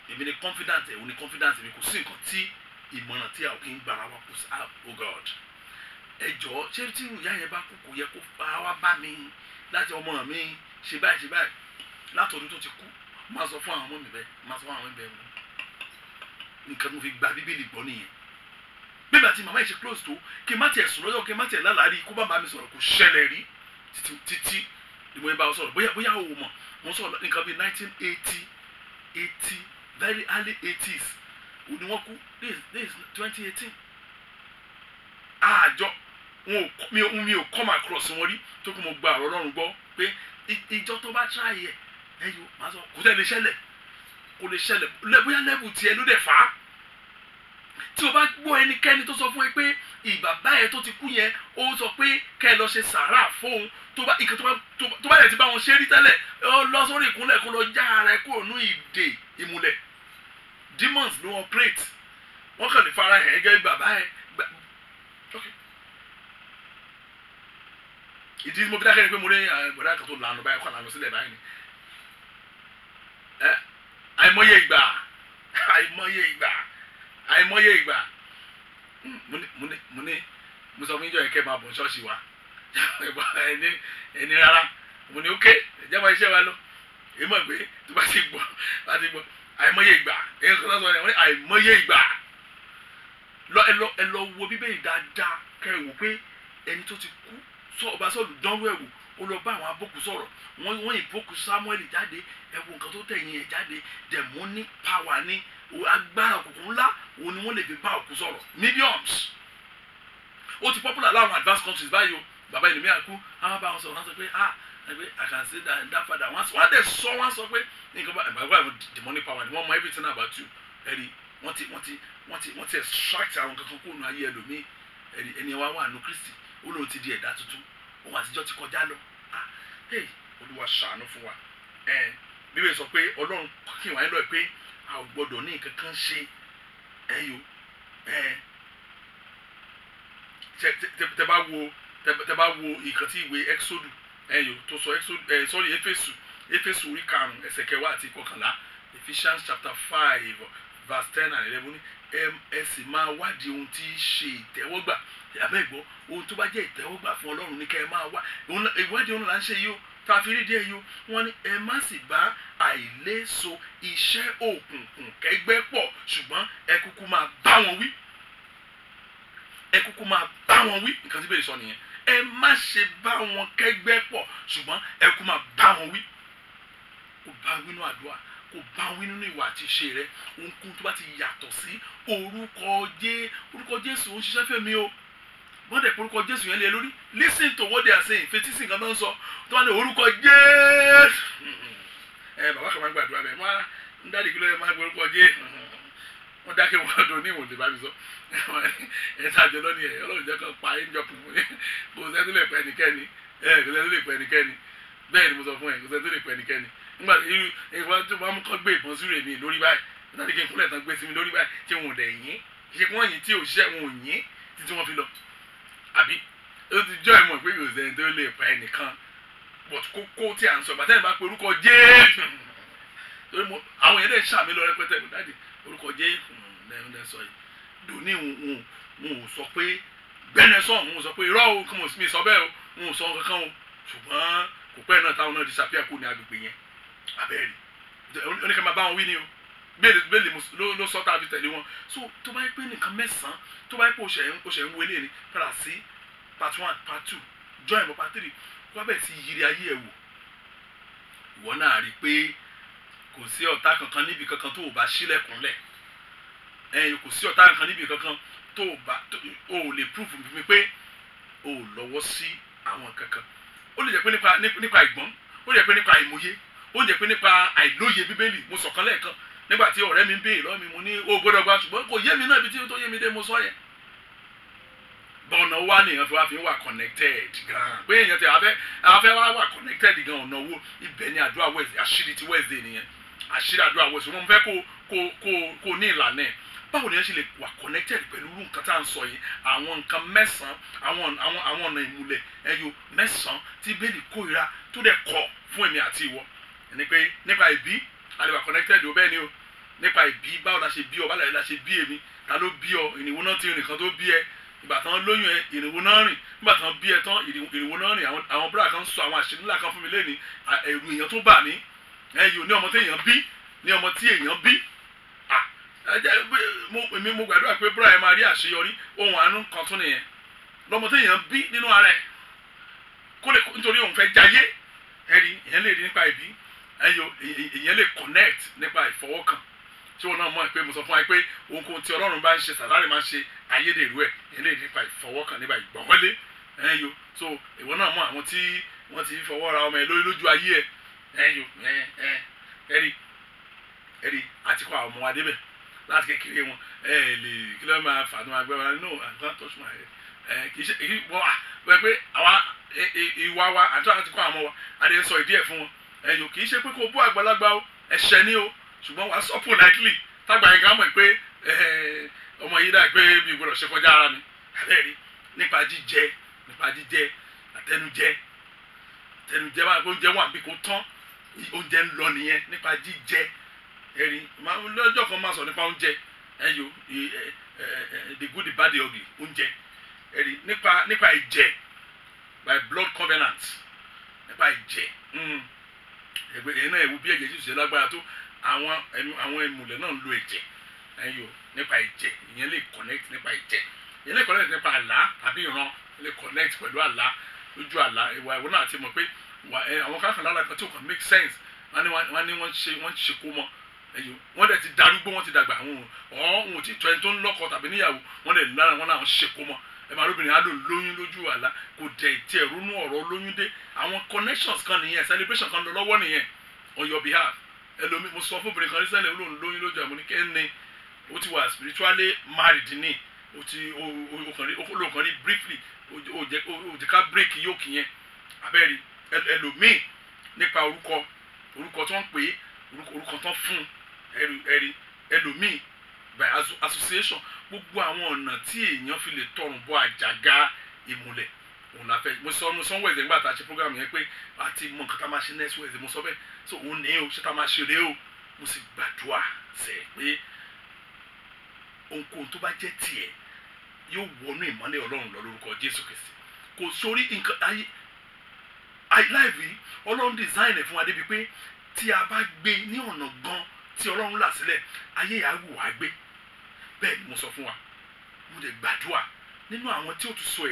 èmi ní confidence òun ní confidence mi kò sí nǹkan tí ìmọ̀ràn tí a ò kí ń gbára wa kò sí oh God ẹ jọ̀ọ́ ṣé tí ìyá yẹn bá kú kò yẹ kó wá bá mi láti ọmọ mi ṣe báyìí látọ̀dún tó ti kú máa sọ fún àwọn ọmọ mi bẹ́ẹ̀ nǹkan tó fi gba bíbélì gbọ́ nìyẹn bí bàtí màmá yìí ṣe close tó kí n má tiẹ̀ sùn lọ́jọ́ kí n má tiẹ̀ lálàá rí kó bá bá mi sọ̀rọ̀ kò ṣẹlẹ̀ rí títí ìmọ̀ ìbá sọ̀rọ̀ bóyá o mọ̀ mo sọ̀rọ̀ nǹkan bíi 1980 very early 80s òní wọ́n kú this is 2018 àjọ mi ò come across wọn rí tó kí mo gba ọ̀rọ̀ Ọlọ́run gbọ́ pé ìjọ tó bá try ẹ̀ ẹ̀yọ́ máa sọ kò lè ṣẹlẹ̀ bóyá level tiẹ̀ ló dẹ̀ fà á tí o bá gbọ́ ẹnikẹ́ni tó sọ fún ẹ pé ìbàbá ẹ tó ti kú yẹn ó sọ pé kẹ́ ẹ lọ ṣe sàárà fóun tó bá yẹ ti bá wọn ṣe rí tẹ́lẹ̀ ó lọ sórí ìkúnlẹ̀ kó lọ já ara ẹ kúrò ní ìdè ìmùlẹ̀ demons ló operate wọ́n kàn lè fara ẹ̀ gẹ́gẹ́ bàbá ẹ ìdí mo fi dákẹ́ ni pé mo rí ìgbọ̀dá kan tó lànà báyìí kọ́ lànà sílẹ̀ báyìí ni àìmọye ìgbà mo sọ fún ìjọ yẹn kẹ́ máa bọ̀ ṣọ́ọ̀ṣì wa ẹni rárá mo ní ókè ẹ̀jẹ̀ máa iṣẹ́ wa lọ èyí mọ̀ pé tó bá ti gbọ́ àìmọye ìgbà èyí kan sọ ní àìmọye ìgbà ẹ lọ wo bíbélì dáadáa kẹ́ ẹ wò pé ẹni tó ti kú ọba Sọ́ọ̀lù dánwó ẹ̀ wò ó lọ bá àwọn abókù sọ̀rọ̀ wọ́n ìbókù Samuel jáde ẹ wo nǹkan tó tẹ̀yìn ẹ̀ jáde demonic power ní agbára òkùnkùn ńlá òun ni wọ́n lè fi bá òkú sọ̀rọ̀ mediums ó ti popular láwọn advanced countries báyìí o bàbá ìlú mi àkú àwọn bá wọn sọ̀rọ̀ wọ́n sọ pé I can say that father wọ́n dẹ̀ sọ wọ́n sọ pé nǹkan bá demonic power ni wọ́n mọ everything about you ẹ̀rí wọ́n ti extract àwọn kankan kó nu ayé ẹlòmíì ẹ̀rí ẹni wà nù Kristi ó lóun ti di ẹ̀dá tuntun òun àtijọ́ ti kọjá lọ Olúwa ṣàánú fún wa Bíbélì sọ pé Ọlọ́run kí wọ́n á lọ pé a ò gbọ́dọ̀ ní nǹkan kan ṣe tẹ bá wo ìkan tí ìwé Exodus tó sọ sorry Éfésù orí 5 ẹsẹ̀ 10 àti 11 Ephesians chapter 5 verse 10 and 11 ní ẹ sì máa wádìí ohun tí í ṣe ìtẹ́wọ́gbà àbẹ́gbọ́ ohun tó bá jẹ́ ìtẹ́wọ́gbà fún Ọlọ́run ní kẹ́ ẹ máa wá ìwádìí òun là ń ṣe yìí ó tàfírí díẹ̀ yìí ó wọ́n ní ẹ má sì bá àìléso iṣẹ́ òkùnkùn kẹ́gbẹ́ pọ̀ ṣùgbọ́n ẹ kúkú máa bá wọn wí nǹkan tí bẹ́ẹ̀ sọ nìyẹn ẹ má ṣe bá wọn kẹ́gbẹ́ pọ̀ ṣùgbọ́n ẹ kúkú máa bá wọn wí kó bá wí nínú àdúrà kó bá wí nínú ìwà àti ìṣe rẹ ohunkóhun tó bá ti yàtọ̀ sí orúkọ Jésù ó ń ṣiṣẹ́ fẹ́mi o wọ́n dẹ̀ orúkọ Jésù yẹn lé lórí listen to what they are saying fetí sí nǹkan tó ń sọ tó wà ní orúkọ Jésù bàbá kan máa ń gbàdúrà bẹ́ẹ̀ wọ́n á ń dáàdì kí ló yẹ máa gbé orúkọ Jésù wọ́n dákẹ́ wọn ọdún ní ìwòlè bá mi sọ ẹ̀ta àjọ lọ́ni ẹ̀ Ọlọ́run jẹ́ kan pa ẹ̀ńjọ kù fún mi kò sẹ́ tó lè pẹ́ ẹnikẹ́ni bẹ́ẹ̀ ni mo sọ fún ẹ̀ kò sẹ́ tó lè pẹ́ ẹnikẹ́ni nígbà tí ìwọ́n tó bá mú kọ́ gbé ìbọn sírò èmi lórí báyìí nígbà tí kúnlẹ̀ tán gbé sí mi lórí báyìí tí wọn ò dẹ̀ yín ṣe kí wọ́n yín tí òṣìṣẹ́ wọn ò yín títí wọ́n fi lọ àbí ó ti jọ́ ìmọ̀ pé kò sẹ́ni tó lè pa ẹnìkan but kókó tí à ń sọ ìgbà tẹ́lẹ̀ bá pe orúkọ Jésù àwọn yẹn dẹ̀ ṣàmì lọ rẹpẹtẹ dáàdì orúkọ Jésù lẹ́yìn sọ yìí dòní wọn ò sọ pé gbẹ́nẹ́sọ̀ wọn ò sọ pé irọ́ o kí mo sọ bẹ́ẹ̀ o wọn ò sọ kankan o ṣùgbọ́n kò pẹ́ náà táwọn náà disappear kó ní agbègbè yẹn abẹ́rẹ́ oníkà máa bá wọn wí ni o bẹ́ẹ̀lì ló sọ tàbí tẹ̀lé wọn so tó bá yẹ pé nìkan mẹ́sàn-án tó bá yẹ pé oṣù ń wọlé ni padà sí part 1 part 2 join mọ́ part 3 wọ́n bẹ̀rẹ̀ sí yiri ayé ẹ̀ wò ìwọ náà rí i pé kò sí ọ̀tá kankan níbi kankan tó o bá ṣílẹ̀kùnlẹ̀ kò sí ọ̀tá kankan níbi kankan tó o lè proof mi pé o lọ́wọ́ sí àwọn kankan ó lè jẹ́ pé nípa ìgbọ́n ó lè jẹ́ pé nípa ìmòye ó jẹ́ pé nípa àìlóye Bíbélì mo sọ̀kan lẹ́ẹ̀kan nígbà tí ọ̀rẹ́ mi ń béèrè lọ́wọ́ mi mo ní o gbọ́dọ̀ gba ṣùgbọ́n kò yé mi náà ibi tí ó tó yé mi dé mo sọ yẹn bọ́ọ̀nà wa nìyẹn fi wà connected gan pé èèyàn ti afẹ́ wà connected gan ọ̀nà owó ibẹ̀ ni àdúrà Wednesday àṣírí ti Wednesday nìyẹn àṣírí àdúrà Wednesday mo fẹ́ kó ní ìlànà ẹ̀ báwo ni ẹ ṣe lè wà connected pẹ̀lú irú nǹkan tá à ń sọ yìí àwọn nǹkan mẹ́sàn-án àwọn ọ̀nà ìmùlẹ̀ ẹyọ mẹ́sàn-án tí bẹ́ẹ̀ni kórìíra tó dẹ̀ kọ̀ fún èmi àti ìwọ ẹni pé nípa ìbí a lè wà connected o bẹ́ẹ̀ ni o nípa ìbí báwo la ṣe bí ọ báwo la ṣe bí èmi ta ló bí ọ ìrìnwó náà ti rìn kan tó bí ẹ ìgbà tán lóyún ẹ ìrìnwó náà rìn nígbà tán bí ẹ tán ìrìnwó náà rìn àwọn búrà kan sọ àwọn àṣírí ńlá kan fún mi lẹ́ni ẹ̀rù èèyàn tó bà mí ẹyọ ní ọmọ tí èèyàn bí ní ọmọ tí èèyàn bí mo gbàdúrà pé búrà ẹ máa rí àṣeyọrí ohun àánú kan tún nìyẹn lọmọ tí èèyàn bí nínú ara ẹ kó lè nítorí òun fẹ́ jayé ẹ̀rí èèyàn lè rí nípa ìbí ẹyọ èèyàn lè connect nípa ìfọwọ́kàn tí wọn náà mọ̀ pé mo sọ fún wa pé ohunkóhun tí Ọlọ́run bá ń ṣe sàlárì máa ń ṣe ayédèrú ẹ̀ èèyàn lè rí nípa ìfọwọ́kàn nípa ìgbọ̀wọ́lé ẹyọ so ìwọ náà mọ̀ àwọn tí wọ́n ti fọwọ́ ra ọmọ ẹ lójú ayé ẹ ẹyọ ẹ̀rí àti kọ́ àwọn ọmọ wa débẹ̀ láti kékeré wọn lè kí ló máa fà ní agbẹ́ wọn no I can't touch my head kì í ṣe wọ́n pé àwa ìwà wa àti àti kọ́ àwọn ọmọ wa adé sọ ìdí ẹ̀ fún wọn ẹ̀yọ kì í ṣe pé kó bú àgbàlagbà o ẹ̀ṣẹ̀ ni o ṣùgbọ́n wàá sọ politely tágbà yẹn ká mọ̀ pé ọmọ yìí dà pé mi gbọ́dọ̀ ṣe kọjá ara mi àbẹ́rẹ́ nípa jíjẹ àtẹnujẹ máa kó oúnjẹ wà bí kò tán oúnjẹ ń lọ nìyẹn nípa jíjẹ ẹ̀rí lọ́jọ́ kan máa sọ nípa oúnjẹ ẹ̀yọ the good the bad the ugly oúnjẹ ẹ̀rí nípa ìjẹ by blood covenant nípa ìjẹ ẹgbẹ́ ẹ̀yìn náà ẹ̀wù bí ẹ̀jẹ̀ Jésù ṣe lágbára tó àwọn ìmùlẹ̀ náà ń lo ẹ̀jẹ̀ ẹ̀yọ nípa ìjẹ ìyẹn lè connect nípa ìjẹ ìyẹn lè connect nípa àlá tàbí ìran lè connect pẹ̀lú àlá lójú àlá ìwà ìwọ náà ti mọ̀ pé àwọn kankan lára kan tí ò kàn make sense wọ́n ní wọ́n ṣe kó mọ́ ẹyọ wọ́n dẹ̀ ti darúgbó wọ́n ti dàgbà àwọn ò tí tọ́ ẹni tó ń lọ́kọ tàbí níyàwó wọ́n dẹ̀ lára wọn náà ṣe kó mọ́ ẹ máa lóbìnrin á lò lóyún lójú àlá kò dẹ̀ tiẹ̀ ronú ọ̀rọ̀ lóyún dé àwọn connections kan nìyẹn celebration kan lọ lọ́wọ́ nìyẹn on your behalf ẹlòmí mo sọ fún obìnrin kan nísẹ́lẹ̀ olóhùn lóyún lójú àmọ́ ní kẹ́ni ó ti wà spiritually married ní ó ti olóhùn rí briefly ó jẹ́ ká break yókì yẹn abẹ́rẹ́ ẹlòmí nípa orúkọ tó ń pè é orúkọ tó ń fún ẹ̀rí ẹlòmí by association gbogbo àwọn ọ̀nà tí èèyàn fi lè tọrùn bọ àjàgà ìmùlẹ̀ òun la fẹ́ mo sọ wẹ̀dẹ̀ nígbà tá a ṣe program yẹn pé àti mọ nǹkan tá a máa ṣe next Wednesday mo sọ bẹ́ẹ̀ so òun ní o ṣé tá a máa ṣe rèé o mo sì gbàdúrà sẹ́ pé ohunkóhun tó bá jẹ́ tiẹ̀ yóò wọnú ìmọ́lẹ̀ Ọlọ́run lọ lórúkọ Jésù Kristi kò sórí nǹkan ayé láìpẹ́ Ọlọ́run design ẹ̀ fún wa débi pé tí a bá gbé ní ọ̀nà gan tí Ọlọ́run là sílẹ̀ ayé yà wù wá gbé bẹ́ẹ̀ ni mo sọ fún wa mo lè gbàdúrà nínú àwọn tí ó tún sọ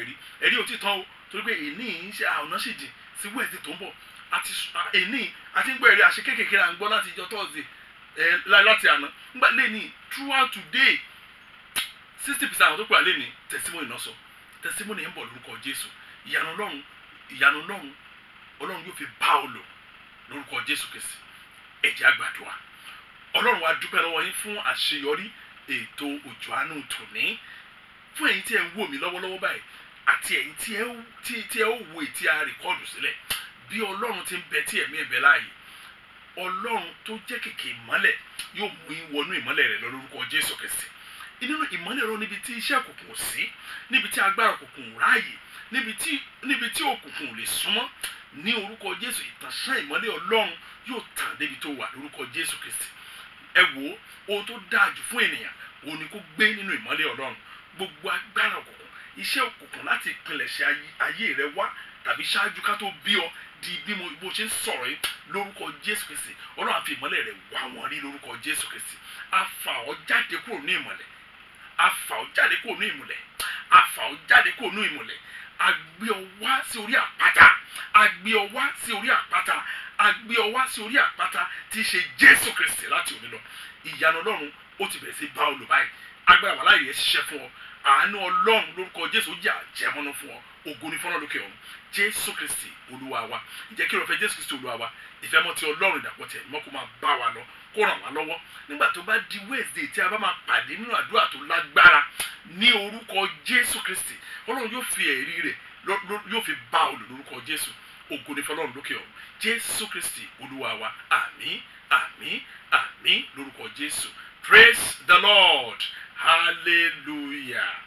ẹ̀rí ò tí tán o torí pé èní ń ṣe ọ̀nà sì jìn sí wẹ́ẹ̀dì tó ń bọ̀ àti èní àti ń gbọ́ ẹ̀rí àṣẹ kéékèèké à ń gbọ́ láti ìjọ Thursday láti àná nígbà lẹ́ni throughout today 60% àwọn tó pè á lẹ́ni testimony náà sọ testimony ń bọ̀ lórúkọ Jésù ìyanu Ọlọ́run yóò fi bá ọ lò lórúkọ Jésù Kristi ẹ jẹ́ á gbàdúrà Ọlọ́run wa dúpẹ́ lọ́wọ́ yín fún àṣeyọrí ètò òjò àánú tòní fún ẹ̀yin tí ẹ ń wò mí lọ́wọ́lọ́wọ́ báyìí àti ẹ̀yin tí ẹ ó wo ètí a rìkọ́ọ̀dù sílẹ̀ bí Ọlọ́run ti ń bẹ tí ẹ̀mí ẹ̀ bẹ láàyè Ọlọ́run tó jẹ́ kèké ìmọ́lẹ̀ yóò mú yín wọnú ìmọ́lẹ̀ rẹ̀ lọ lórúkọ Jésù Kristi nínú ìmọ́lẹ̀ rẹ̀ níbi tí iṣẹ́ òkùnkùn ò sí níbi tí agbára òkùnkùn ò ráàyè níbi tí òkùnkùn ò lè súnmọ́ ní orúkọ Jésù ìtànṣán ìmọ́lẹ̀ Ọlọ́run yóò tàn débi tó wà lórúkọ Jésù Kristi ẹ wo ohun tó dáa jù fún ènìyàn òun ni kó gbé nínú ìmọ́lẹ̀ Ọlọ́run gbogbo agbára òkùnkùn iṣẹ́ òkùnkùn láti ìpilẹ̀ṣẹ̀ ayé rẹ wá tàbí ṣáájú ká tó bí ọ di bí bó ṣe ń sọ̀rọ̀ yìí lórúkọ Jésù Kristi Ọlọ́run á fi ìmọ́lẹ̀ rẹ̀ wá wọn rí lórúkọ Jésù Kristi á fà ọ́ jáde kúrò ní ìmọ́lẹ̀ á fà ọ́ jáde kúrò ní ìmọ́lẹ̀ á fà ọ́ jáde kúrò ní ìmọ́lẹ̀ á gbé ọ wá sí orí àpáta á gbé ọ wá sí orí àpáta á gbé ọ wá sí orí àpáta tí í ṣe Jésù Kristi láti òní lọ ìyanu Ọlọ́run ó ti bẹ̀rẹ̀ sí bá ọ lò báyìí agbára wà láàyè ṣiṣẹ́ fún ọ àánú Ọlọ́run lórúkọ Jésù ó jẹ́ àjẹmọ́nú fún ọ ògo ni fọ́nà lókè ọ̀run Jésù Kristi Olúwa wa ìjẹ́ kí ìrọ̀fẹ́ Jésù Kristi Olúwa wa ìfẹ́mọ́ ti Ọlọ́run ìdàpọ̀ tẹ̀ mọ́ kó máa bá wa lọ kó ràn wá lọ́wọ́ nígbà tó bá di Wednesday tí a bá máa pàdé nínú àdúrà tó lágbára ní orúkọ Jésù Kristi Ọlọ́run yóò fi ẹ̀rí rẹ̀ yóò fi bá ọ lò lórúkọ Jésù ògo ni fọ́nà lókè ọ̀run Jésù Kristi Olúwa wa àmín àmín àmín lórúkọ Jésù. Praise the Lord. Hallelujah.